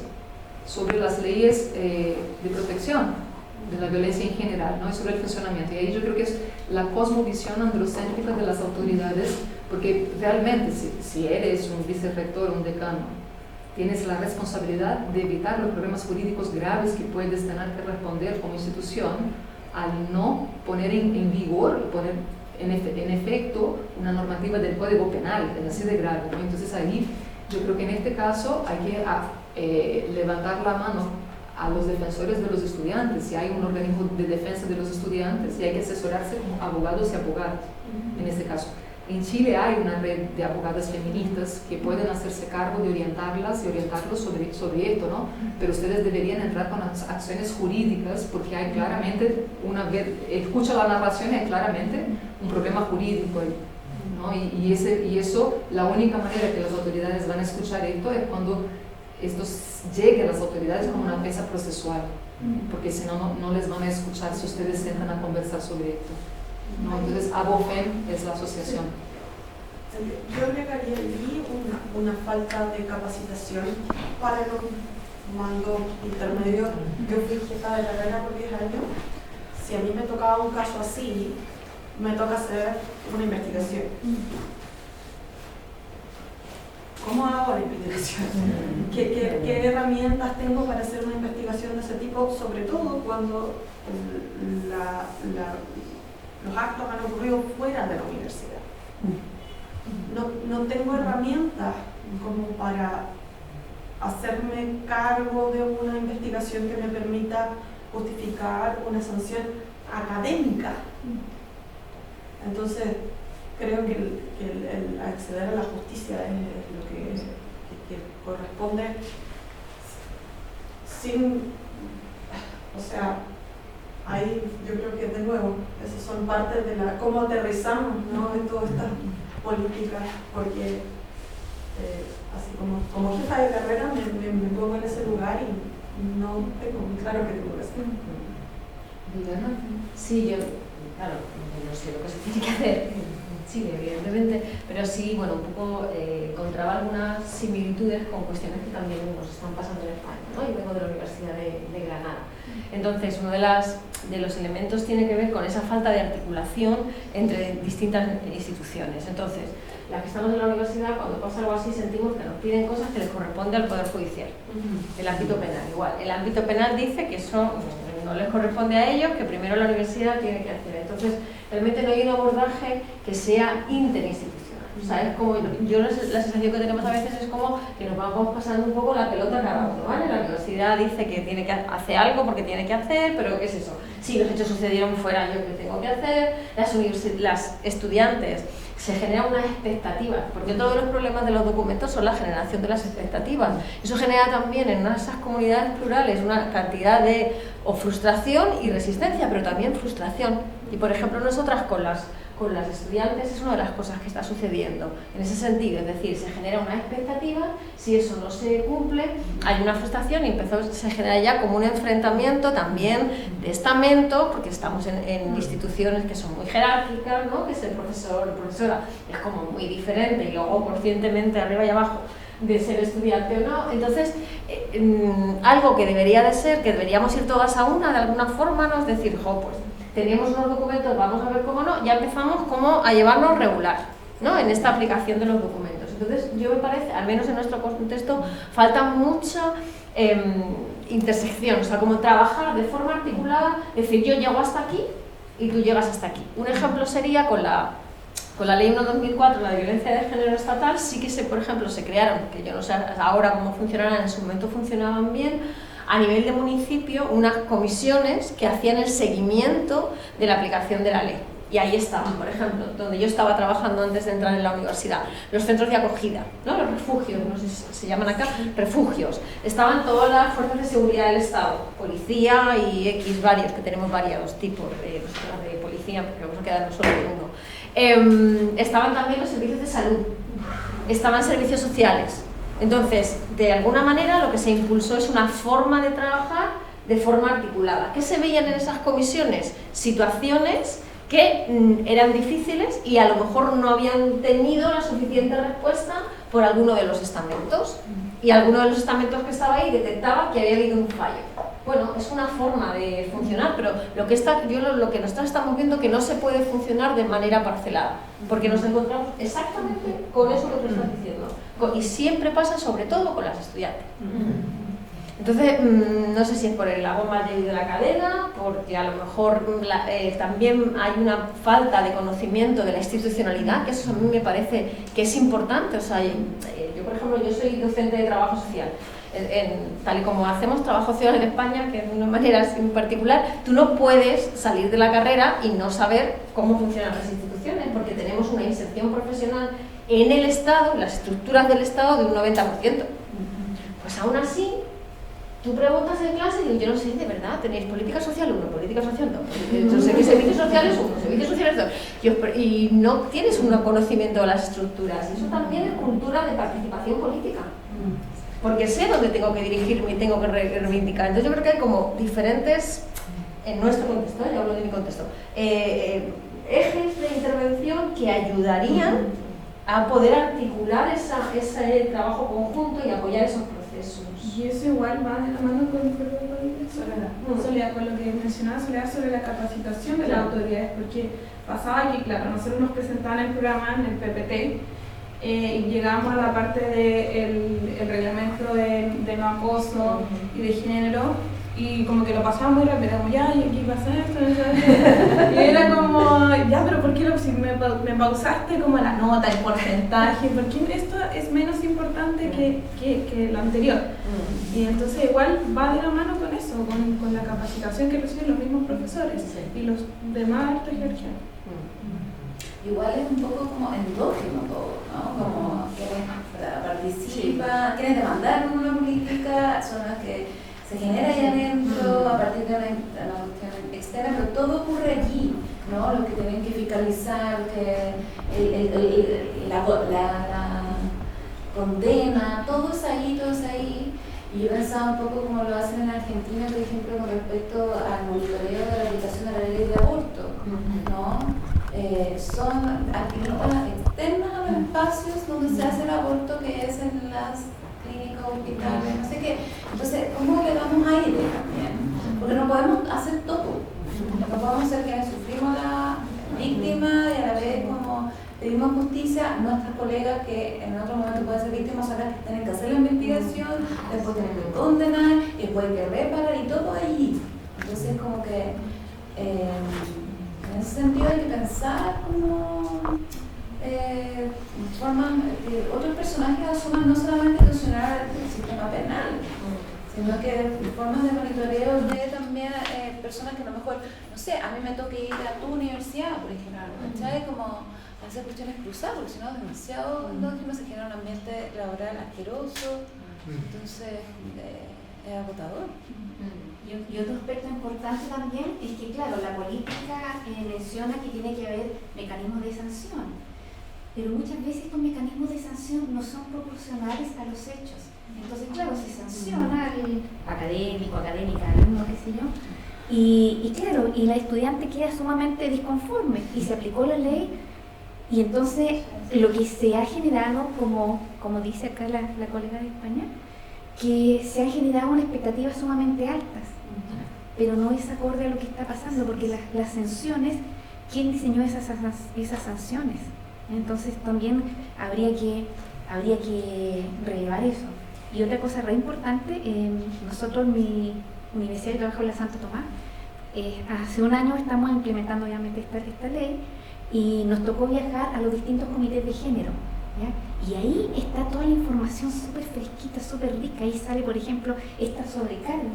sobre las leyes de protección de la violencia en general, ¿no? Y sobre el funcionamiento. Y ahí yo creo que es la cosmovisión androcéntrica de las autoridades, porque realmente si eres un vicerrector, un decano, tienes la responsabilidad de evitar los problemas jurídicos graves que puedes tener que responder como institución al no poner en vigor, poner en efecto una normativa del Código Penal, es así de grave, ¿no? Entonces ahí yo creo que en este caso hay que levantar la mano a los defensores de los estudiantes, si hay un organismo de defensa de los estudiantes, y hay que asesorarse como abogados y abogadas en este caso. En Chile hay una red de abogadas feministas que pueden hacerse cargo de orientarlas y orientarlos sobre esto, ¿no? Pero ustedes deberían entrar con acciones jurídicas porque hay claramente, escucha la narración y hay claramente un problema jurídico ahí, ¿no? Y eso, la única manera que las autoridades van a escuchar esto es cuando esto llegue a las autoridades como una pieza procesual, porque si no les van a escuchar si ustedes se sientan a conversar sobre esto, ¿no? Entonces, ABOFEM es la asociación. Yo agregaría allí una falta de capacitación para los mandos intermedios. Yo fui jefa de carrera por 10 años. Si a mí me tocaba un caso así, me toca hacer una investigación. ¿Cómo hago la investigación? ¿Qué herramientas tengo para hacer una investigación de ese tipo? Sobre todo cuando los actos han ocurrido fuera de la universidad. No tengo herramientas como para hacerme cargo de una investigación que me permita justificar una sanción académica. Entonces, creo que el acceder a la justicia es lo que corresponde ahí yo creo que de nuevo, esas son partes de cómo aterrizamos, ¿no? En todas estas políticas, porque así como jefa de carrera me pongo en ese lugar y no tengo muy claro qué tengo que hacer. Diana. Sí, yo claro, no sé lo que se tiene que hacer en Chile, evidentemente, pero sí, bueno, un poco encontraba algunas similitudes con cuestiones que también nos están pasando en España, ¿no? Yo vengo de la Universidad de Granada. Entonces, uno de los elementos tiene que ver con esa falta de articulación entre distintas instituciones. Entonces, las que estamos en la universidad, cuando pasa algo así, sentimos que nos piden cosas que les corresponde al Poder Judicial. El ámbito penal, igual. El ámbito penal dice que eso no les corresponde a ellos, que primero la universidad tiene que hacer. Entonces, realmente no hay un abordaje que sea interinstitucional. O sea, es como, la sensación que tenemos a veces es como que nos vamos pasando un poco la pelota cada uno, ¿vale? La universidad dice que tiene que hacer algo porque tiene que hacer, pero ¿qué es eso? Si los hechos sucedieron fuera, ¿yo qué tengo que hacer? Las estudiantes, se generan unas expectativas, porque todos los problemas de los documentos son la generación de las expectativas. Eso genera también en esas comunidades plurales una cantidad de frustración y resistencia, pero también frustración. Y por ejemplo, nosotras con las estudiantes es una de las cosas que está sucediendo en ese sentido, es decir, se genera una expectativa, si eso no se cumple hay una frustración y se genera ya como un enfrentamiento también de estamento, porque estamos en instituciones que son muy jerárquicas, ¿no? Que es el profesor, la profesora es como muy diferente y luego conscientemente arriba y abajo de ser estudiante o no. Entonces, algo que debería de ser, que deberíamos ir todas a una de alguna forma, ¿no? Es decir, pues tenemos unos documentos, vamos a ver cómo no, ya empezamos como a llevarnos regular, ¿no? En esta aplicación de los documentos. Entonces, yo me parece, al menos en nuestro contexto, falta mucha intersección, o sea, como trabajar de forma articulada, es decir, yo llego hasta aquí y tú llegas hasta aquí. Un ejemplo sería con la Ley 1/2004, la de violencia de género estatal, sí que por ejemplo, se crearon, que yo no sé ahora cómo funcionarán, en su momento funcionaban bien, a nivel de municipio, unas comisiones que hacían el seguimiento de la aplicación de la ley. Y ahí estaban, por ejemplo, donde yo estaba trabajando antes de entrar en la universidad, los centros de acogida, ¿no? Los refugios, no sé si se llaman acá, refugios. Estaban todas las fuerzas de seguridad del Estado, policía y X varios, que tenemos variados tipos de policía, porque vamos a quedarnos solo en uno. Estaban también los servicios de salud, estaban servicios sociales. Entonces, de alguna manera, lo que se impulsó es una forma de trabajar de forma articulada. ¿Qué se veían en esas comisiones? Situaciones que eran difíciles y a lo mejor no habían tenido la suficiente respuesta por alguno de los estamentos. Y alguno de los estamentos que estaba ahí detectaba que había habido un fallo. Bueno, es una forma de funcionar, pero lo que nosotros estamos viendo que no se puede funcionar de manera parcelada, porque nos encontramos exactamente con eso que tú estás diciendo. Y siempre pasa, sobre todo, con las estudiantes. Entonces, no sé si es por el eslabón más débil de la cadena, porque a lo mejor también hay una falta de conocimiento de la institucionalidad, que eso a mí me parece que es importante. O sea, yo, por ejemplo, yo soy docente de trabajo social. Tal y como hacemos trabajo social en España, que de una manera en particular, tú no puedes salir de la carrera y no saber cómo funcionan las instituciones, porque tenemos una inserción profesional en el Estado, en las estructuras del Estado, de un 90%. Pues aún así, tú preguntas en clase y yo no sé, de verdad, tenéis política social 1, política social 2, no sé qué servicios sociales 1, servicios sociales 2, y no tienes un conocimiento de las estructuras. Y eso también es cultura de participación política, porque sé dónde tengo que dirigirme y tengo que reivindicar. Entonces yo creo que hay como diferentes, en nuestro contexto, yo hablo de mi contexto, ejes de intervención que ayudarían a poder articular ese trabajo conjunto y apoyar esos procesos. Y eso igual va de la mano con Soledad, con lo que mencionaba Soledad sobre la capacitación de las autoridades, porque pasaba que, claro, nosotros nos presentaban el programa en el PPT y llegamos a la parte del reglamento de no acoso y de género, y como que lo pasábamos muy rápido, como ya, y aquí pasa esto, y era como, ya, pero ¿por qué si me pausaste como la nota, el porcentaje? ¿Por qué esto es menos importante que lo anterior? Y entonces igual va de la mano con eso, con la capacitación que reciben los mismos profesores y los demás altos jerarquías. Igual es un poco como endógeno todo, ¿no? Como quienes participan, quienes demandaron una política, son las que se genera ahí adentro a partir de una cuestión externa, pero todo ocurre allí, ¿no? Los que tienen que fiscalizar, que la condena, todo es ahí. Y yo pensaba un poco como lo hacen en Argentina, por ejemplo, con respecto al monitoreo de la aplicación de la ley de aborto. ¿no? Son activistas externas a los espacios donde se hace el aborto, que es en las clínicas, hospitales, no sé qué. Entonces, ¿cómo le damos aire también? Porque no podemos hacer todo. No podemos ser quienes sufrimos la víctima y a la vez como pedimos justicia. Nuestras colegas que en otro momento pueden ser víctimas son las que tienen que hacer la investigación, después tienen que condenar, y después hay que reparar y todo allí. Entonces, como que en ese sentido hay que pensar como formas que otros personajes asuman no solamente cuestionar el sistema penal, sino que formas de monitoreo de también personas que a lo mejor, no sé, a mí me toca ir a tu universidad, por ejemplo, ¿cachai? Como hacer cuestiones cruzadas, porque si no es demasiado endógeno, se genera un ambiente laboral asqueroso, entonces es agotador. Y otro aspecto importante también es que, claro, la política menciona que tiene que haber mecanismos de sanción, pero muchas veces estos mecanismos de sanción no son proporcionales a los hechos. Entonces, claro, se sanciona al académico, académica, alumno, qué sé yo, y claro, y la estudiante queda sumamente disconforme y se aplicó la ley, y entonces lo que se ha generado, como dice acá la colega de España, que se han generado unas expectativas sumamente altas, pero no es acorde a lo que está pasando, porque las sanciones, ¿quién diseñó esas sanciones? Entonces también habría que relevar eso. Y otra cosa re importante, nosotros en mi universidad, yo trabajo en la Santo Tomás, hace un año estamos implementando obviamente esta ley, y nos tocó viajar a los distintos comités de género, ¿ya? Y ahí está toda la información súper fresquita, súper rica. Ahí sale, por ejemplo, esta sobrecarga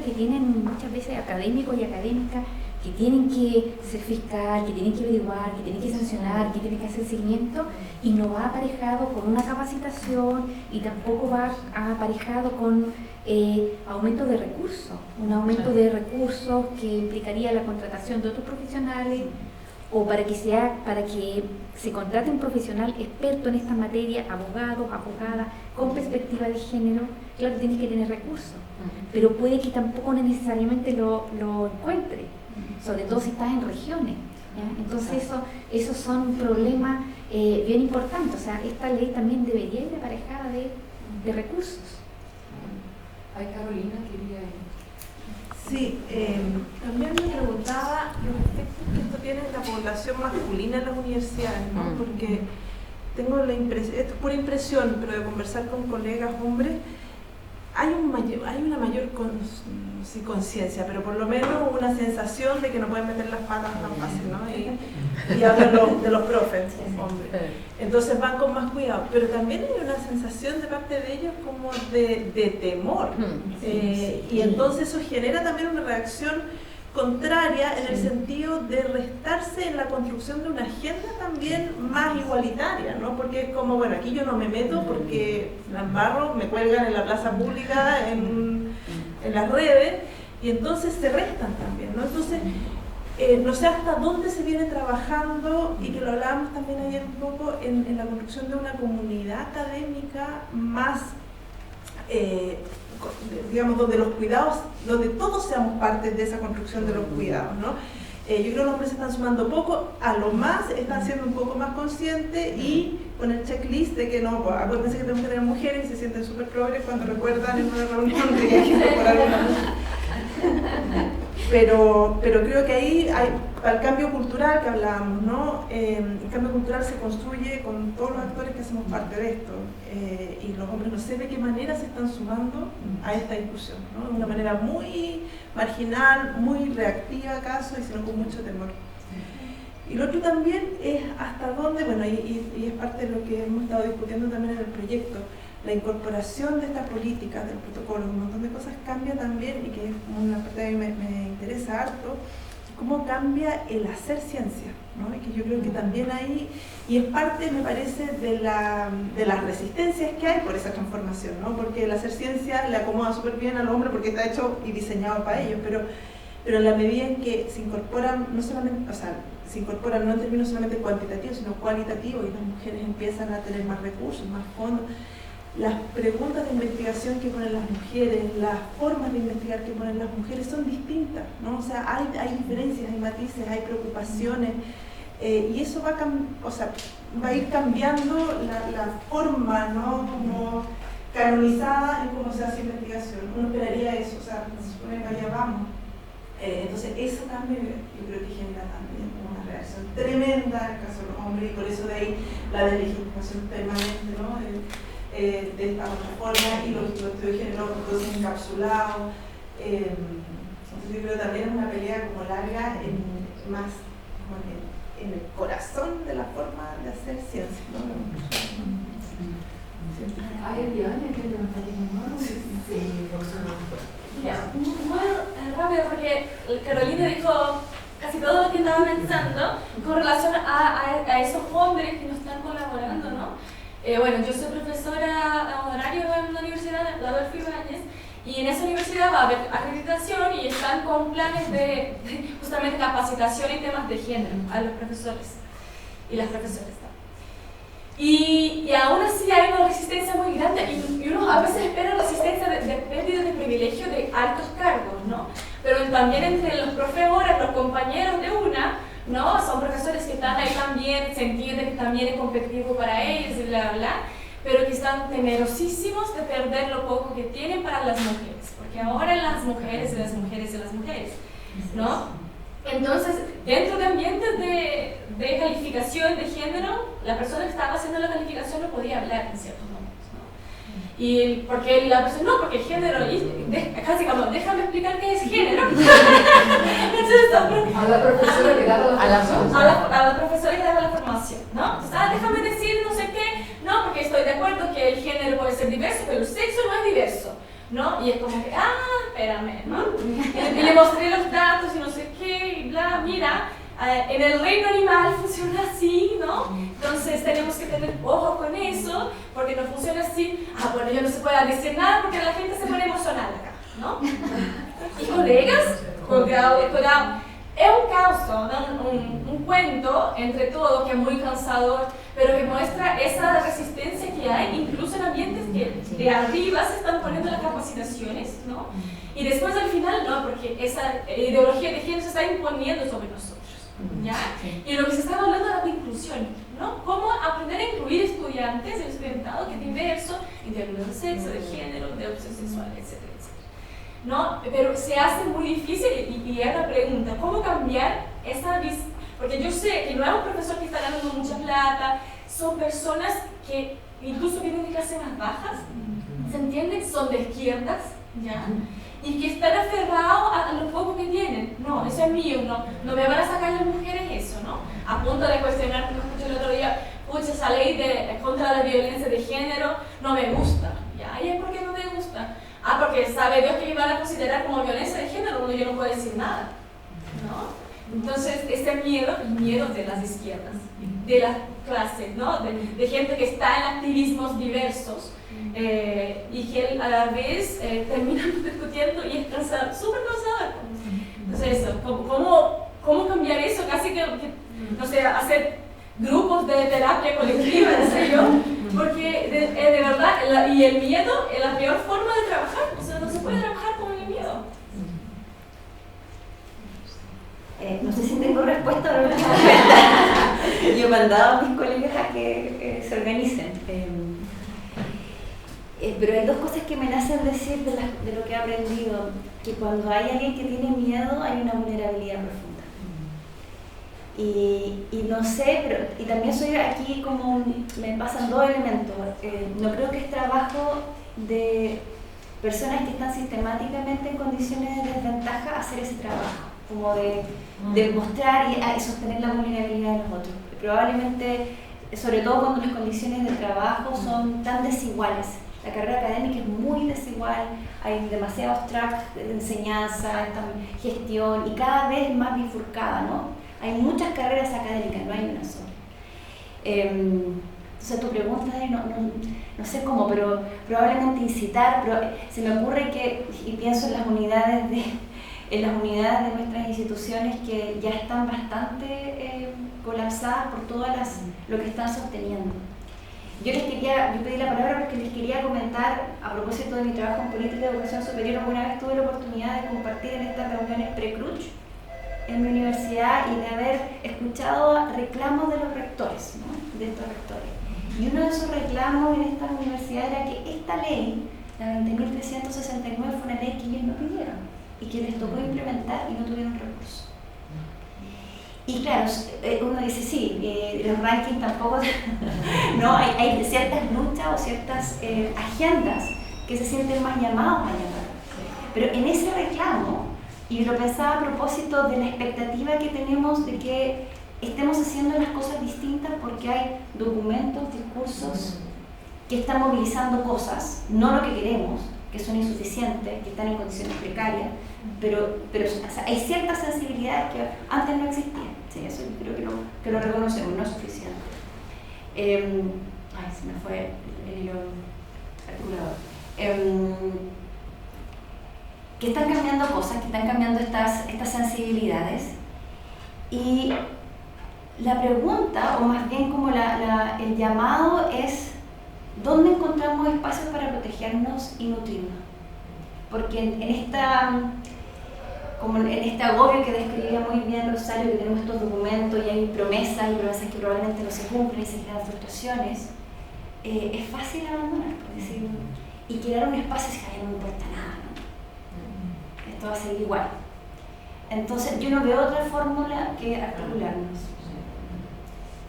que tienen muchas veces académicos y académicas, que tienen que ser fiscal, que tienen que averiguar, que tienen que sancionar, que tienen que hacer seguimiento, y no va aparejado con una capacitación, y tampoco va aparejado con aumento de recursos, un aumento de recursos que implicaría la contratación de otros profesionales, o para que se contrate un profesional experto en esta materia, abogados, abogadas, con perspectiva de género. Claro, tienes que tener recursos, pero puede que tampoco necesariamente lo encuentre, sobre todo si estás en regiones, ¿ya? Entonces esos son problemas bien importantes. O sea, esta ley también debería ir aparejada de recursos. Ay, Carolina quería ir. Sí, también me preguntaba los efectos que esto tiene en la población masculina en las universidades, ¿no? Porque tengo la impresión, esto es pura impresión, pero de conversar con colegas hombres, hay una mayor conciencia, pero por lo menos una sensación de que no pueden meter las patas tan fácil, ¿no? Y hablo de los profes, hombres. Entonces van con más cuidado, pero también hay una sensación de parte de ellos como de temor. Y entonces eso genera también una reacción contraria en el sentido de restarse en la construcción de una agenda también más igualitaria, ¿no? Porque es como, bueno, aquí yo no me meto porque la embarro, me cuelgan en la plaza pública, en las redes, y entonces se restan también, ¿no? Entonces, no sé hasta dónde se viene trabajando, y que lo hablábamos también ayer un poco, en la construcción de una comunidad académica más, digamos, donde los cuidados, donde todos seamos parte de esa construcción de los cuidados, ¿no? Yo creo que los hombres se están sumando poco, a lo más están siendo un poco más conscientes, y con el checklist de que no, pues, acuérdense que tenemos que tener mujeres, y se sienten súper progres cuando recuerdan en una reunión de que hay que incorporar una mujer. Pero creo que ahí hay el cambio cultural que hablábamos, ¿no? El cambio cultural se construye con todos los actores que hacemos parte de esto, y los hombres no sé de qué manera se están sumando a esta discusión, ¿no? De una manera muy marginal, muy reactiva acaso, y sino con mucho temor. Y lo otro también es hasta dónde, bueno, y es parte de lo que hemos estado discutiendo también en el proyecto, la incorporación de estas políticas, del protocolo, un montón de cosas cambia también, y que es una parte que a mí me interesa harto, cómo cambia el hacer ciencia, ¿no? Y que yo creo que también ahí, y es parte, me parece, de las resistencias que hay por esa transformación, ¿no? Porque el hacer ciencia le acomoda súper bien al hombre porque está hecho y diseñado para ellos, pero en la medida en que se incorporan, no solamente, o sea, se incorporan no en términos solamente cuantitativos, sino cualitativos, y las mujeres empiezan a tener más recursos, más fondos, las preguntas de investigación que ponen las mujeres, las formas de investigar que ponen las mujeres son distintas, ¿no? O sea, hay diferencias, hay matices, hay preocupaciones, y eso va a ir cambiando la forma, ¿no? Como canonizada en cómo se hace investigación. Uno esperaría eso, o sea, se supone que allá vamos. Entonces, eso también yo creo que genera también una reacción tremenda en el caso de los hombres, y por eso de ahí la deslegitimación permanente, ¿no? De esta otra forma, y los estudios de género entonces encapsulados. Entonces yo creo que también es una pelea como larga, más como en el corazón de la forma de hacer ciencia, ¿no? Hay guiones que muy rápido, porque Carolina dijo casi todo lo que estaba pensando con relación a esos hombres que no están colaborando, ¿no? Bueno, yo soy profesora honorario en la Universidad de Adolfo Ibáñez, y en esa universidad va a haber acreditación y están con planes de justamente capacitación en temas de género a los profesores y las profesoras. Y aún así hay una resistencia muy grande, y uno a veces espera resistencia de pérdida de privilegio de altos cargos, ¿no? Pero también entre los profesores, los compañeros de una, ¿no? Son profesores que están ahí también, se entiende que también es competitivo para ellos y bla, bla, pero que están temerosísimos de perder lo poco que tienen para las mujeres, porque ahora las mujeres y las mujeres y las mujeres, ¿no? Entonces, dentro de ambientes de calificación de género, la persona que estaba haciendo la calificación no podía hablar en ciertos momentos, ¿no? Y porque la persona, no, porque género, casi como, déjame explicar qué es género. Entonces, a la profesora que daba la formación. A la profesora que daba la formación, ¿no? Entonces, déjame decir no sé qué, no, porque estoy de acuerdo que el género puede ser diverso, pero el sexo no es diverso, ¿no? Y es como que, espérame, ¿no? Y le mostré los datos y no sé qué, y bla, mira, en el reino animal funciona así, ¿no? Entonces tenemos que tener ojo con eso, porque no funciona así. Bueno, yo no se puede decir nada porque la gente se pone emocional acá, ¿no? Y colegas, cuidado. Es un caos, ¿no? Un cuento entre todo que es muy cansador, pero que muestra esa resistencia que hay, incluso en ambientes que de arriba se están poniendo las capacitaciones, ¿no? Y después al final, no, porque esa ideología de género se está imponiendo sobre nosotros, ¿ya? Y lo que se está hablando es de inclusión, ¿no? Cómo aprender a incluir estudiantes, el estudiantado que es diverso, en términos de sexo, de género, de opción sexual, etcétera, ¿no? Pero se hace muy difícil, y es la pregunta, ¿cómo cambiar esa visión? Porque yo sé que no es un profesor que está ganando mucha plata, son personas que incluso vienen de clases más bajas, ¿se entiende? Son de izquierdas, ¿ya? Y que están aferrados a lo poco que tienen. No, eso es mío, no me van a sacar las mujeres eso, ¿no? A punto de cuestionar, como escuché el otro día, pucha, esa ley contra la violencia de género no me gusta, ¿ya? ¿Y es por qué no me gusta? Porque sabe Dios que me van a considerar como violencia de género, donde yo no puedo decir nada, ¿no? Entonces, ese miedo, el miedo de las izquierdas, de las clases, ¿no? De gente que está en activismos diversos, y que a la vez terminan discutiendo y es cansado, súper cansador. Entonces eso, ¿cómo cambiar eso? Casi que, no sé, hacer grupos de terapia colectiva, no sé yo, porque de verdad, y el miedo es la peor forma de trabajar, o sea, no se puede trabajar con el miedo. No sé si tengo respuesta, pero yo he mandado a mis colegas a que se organicen. Pero hay dos cosas que me nacen decir de lo que he aprendido, que cuando hay alguien que tiene miedo hay una vulnerabilidad profunda. Y no sé, pero y también soy aquí como, me pasan dos elementos. No creo que es trabajo de personas que están sistemáticamente en condiciones de desventaja hacer ese trabajo, como de mostrar y sostener la vulnerabilidad de los otros. Probablemente, sobre todo cuando las condiciones de trabajo son tan desiguales. La carrera académica es muy desigual, hay demasiados tracks de enseñanza, gestión, y cada vez más bifurcada, ¿no? Hay muchas carreras académicas, no hay una sola. Entonces tu pregunta es, no sé cómo, pero probablemente incitar, pero se me ocurre que, y pienso en las unidades de nuestras instituciones que ya están bastante colapsadas por todas lo que están sosteniendo. Yo pedí la palabra porque les quería comentar, a propósito de mi trabajo en política de educación superior, alguna vez tuve la oportunidad de compartir en estas reuniones pre-CRUCH en mi universidad y de haber escuchado reclamos de los rectores, ¿no? De estos rectores. Y uno de esos reclamos en esta universidad era que esta ley, la 20.369, fue una ley que ellos no pidieron y que les tocó implementar y no tuvieron recursos. Y claro, uno dice, sí, los rankings tampoco, no, hay ciertas luchas o ciertas agendas que se sienten más llamados a llamar. Pero en ese reclamo, y lo pensaba a propósito de la expectativa que tenemos de que estemos haciendo las cosas distintas porque hay documentos, discursos que están movilizando cosas, no lo que queremos, que son insuficientes, que están en condiciones precarias, pero o sea, hay ciertas sensibilidades que antes no existían. Sí, eso yo creo que lo reconocemos, no es suficiente. Se me fue el hilo articulador. Que están cambiando cosas, que están cambiando estas sensibilidades. Y la pregunta, o más bien como el llamado es, ¿dónde encontramos espacios para protegernos y nutrirnos? Porque en este agobio que describía muy bien Rosario, que tenemos estos documentos y hay promesas que probablemente no se cumplen y se crean frustraciones, es fácil abandonar, por decir, y crear un espacio y decir, no me importa nada, ¿no? Esto va a seguir igual. Entonces yo no veo otra fórmula que articularnos.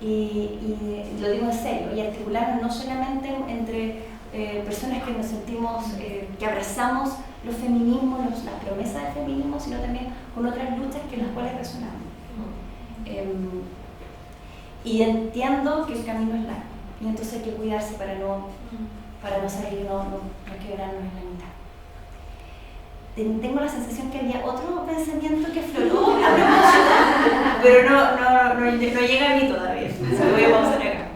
Y lo digo en serio, y articularnos no solamente entre personas que nos sentimos, que abrazamos los feminismos, las promesas del feminismo, sino también con otras luchas que en las cuales resonamos. Y entiendo que el camino es largo, y entonces hay que cuidarse para no salir, no quebrarnos en la mitad. Tengo la sensación que había otro pensamiento que flotó a propósito, pero no llega a mí todavía, así que voy a pausar acá.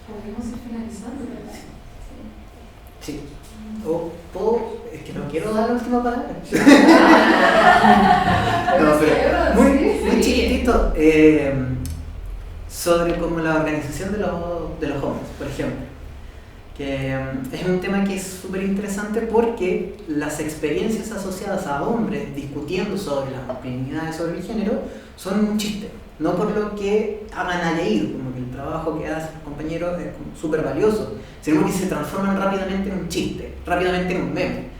Podemos ir finalizando, ¿verdad? Sí. Es que no quiero dar la última palabra. No, pero muy chiquitito. Sobre como la organización de los hombres, por ejemplo. Que es un tema que es súper interesante porque las experiencias asociadas a hombres discutiendo sobre las masculinidades, sobre el género, son un chiste. No por lo que hagan a leer, como que el trabajo que hacen los compañeros es súper valioso, sino que se transforman rápidamente en un chiste, rápidamente en un meme.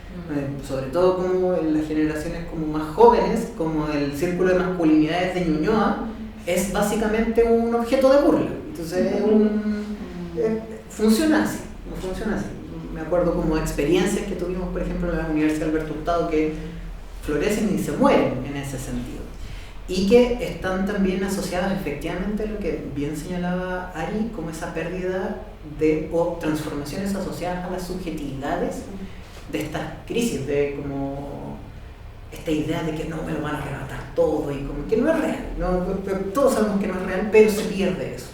Sobre todo como en las generaciones como más jóvenes, como el círculo de masculinidades de Ñuñoa, es básicamente un objeto de burla. Entonces funciona así. Me acuerdo como experiencias que tuvimos, por ejemplo, en la Universidad Alberto Hurtado, que florecen y se mueren en ese sentido. Y que están también asociadas efectivamente a lo que bien señalaba Ari, como esa pérdida o transformaciones asociadas a las subjetividades de estas crisis, de como esta idea de que no me lo van a arrebatar todo y como que no es real, ¿no? Todos sabemos que no es real, pero se pierde eso.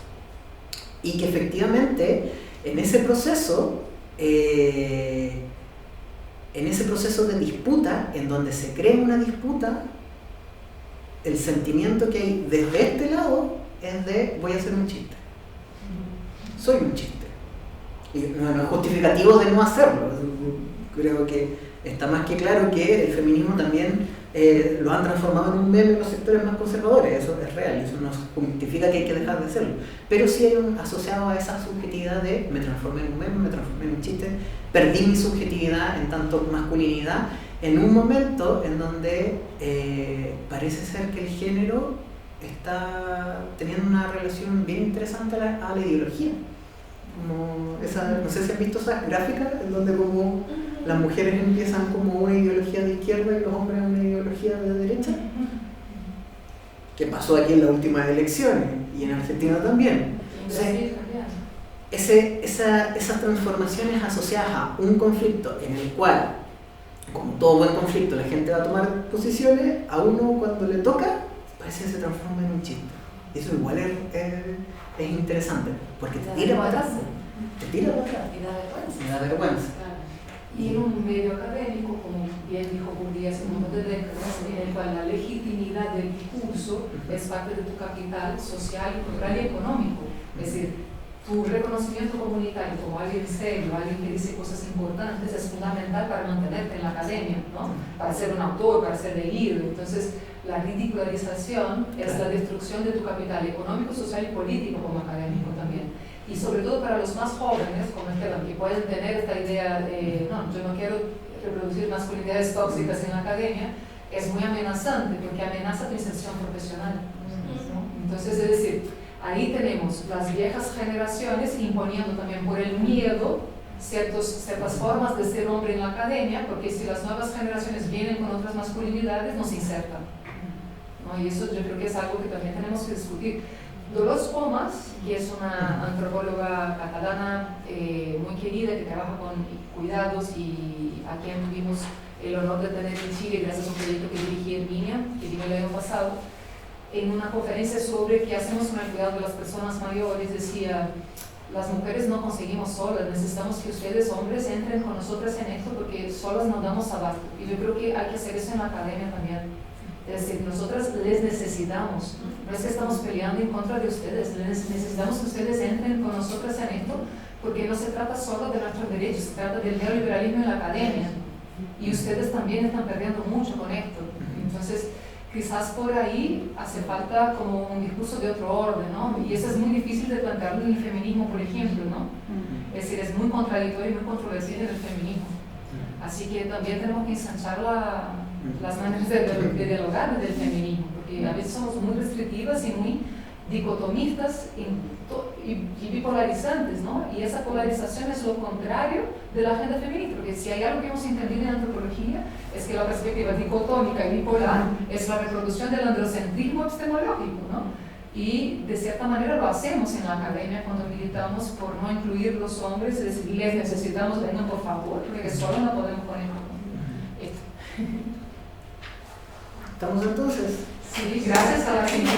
Y que efectivamente en ese proceso de disputa, en donde se crea una disputa, el sentimiento que hay desde este lado es de voy a hacer un chiste. Soy un chiste. Y no es justificativo de no hacerlo. Creo que está más que claro que el feminismo también lo han transformado en un meme en los sectores más conservadores. Eso es real, eso no justifica que hay que dejar de hacerlo. Pero sí hay un asociado a esa subjetividad de me transformé en un meme, me transformé en un chiste, perdí mi subjetividad en tanto masculinidad, en un momento en donde parece ser que el género está teniendo una relación bien interesante a la ideología. Como no sé si han visto esas gráficas en donde como las mujeres empiezan como una ideología de izquierda y los hombres una ideología de derecha. Que pasó aquí en las últimas elecciones y en Argentina también. Esas transformaciones asociadas a un conflicto en el cual, como todo buen conflicto, la gente va a tomar posiciones, a uno cuando le toca, parece que se transforma en un chiste. Y eso igual es interesante, porque te tira para atrás. Y da vergüenza. Y en un medio académico, como bien dijo Gurría hace un montón de décadas, en el cual la legitimidad del discurso es parte de tu capital social, cultural y económico. Es decir, tu reconocimiento comunitario como alguien serio, alguien que dice cosas importantes, es fundamental para mantenerte en la academia, ¿no? Para ser un autor, para ser leído. Entonces, la ridicularización es la destrucción de tu capital económico, social y político como académico también. Y sobre todo para los más jóvenes, como Esteban, que pueden tener esta idea de, no, yo no quiero reproducir masculinidades tóxicas en la academia, es muy amenazante porque amenaza tu inserción profesional, ¿no? Entonces, es decir, ahí tenemos las viejas generaciones imponiendo también por el miedo ciertas formas de ser hombre en la academia, porque si las nuevas generaciones vienen con otras masculinidades, nos insertan, ¿no? Y eso yo creo que es algo que también tenemos que discutir. Dolors Comas, que es una antropóloga catalana muy querida, que trabaja con cuidados y a quien tuvimos el honor de tener en Chile gracias a un proyecto que dirigí en Viña, que vino el año pasado, en una conferencia sobre qué hacemos con el cuidado de las personas mayores, decía: las mujeres no conseguimos solas, necesitamos que ustedes, hombres, entren con nosotras en esto porque solas nos damos abasto. Y yo creo que hay que hacer eso en la academia también. Es decir, nosotras les necesitamos, no es que estamos peleando en contra de ustedes, necesitamos que ustedes entren con nosotras en esto, porque no se trata solo de nuestros derechos, se trata del neoliberalismo en la academia, y ustedes también están perdiendo mucho con esto. Entonces, quizás por ahí hace falta como un discurso de otro orden, ¿no? Y eso es muy difícil de plantearlo en el feminismo, por ejemplo, ¿no? Es decir, es muy contradictorio y muy controversial en el feminismo. Así que también tenemos que ensanchar las maneras de dialogar desde el feminismo, porque a veces somos muy restrictivas y muy dicotomistas y bipolarizantes, ¿no? Y esa polarización es lo contrario de la agenda feminista, porque si hay algo que hemos entendido en antropología es que la perspectiva dicotómica y bipolar es la reproducción del androcentrismo epistemológico, ¿no? Y de cierta manera lo hacemos en la academia cuando militamos por no incluir los hombres, es decir, les necesitamos, vengan por favor, porque solo no podemos poner esto. ¿Estamos entonces? Sí, gracias a la gente.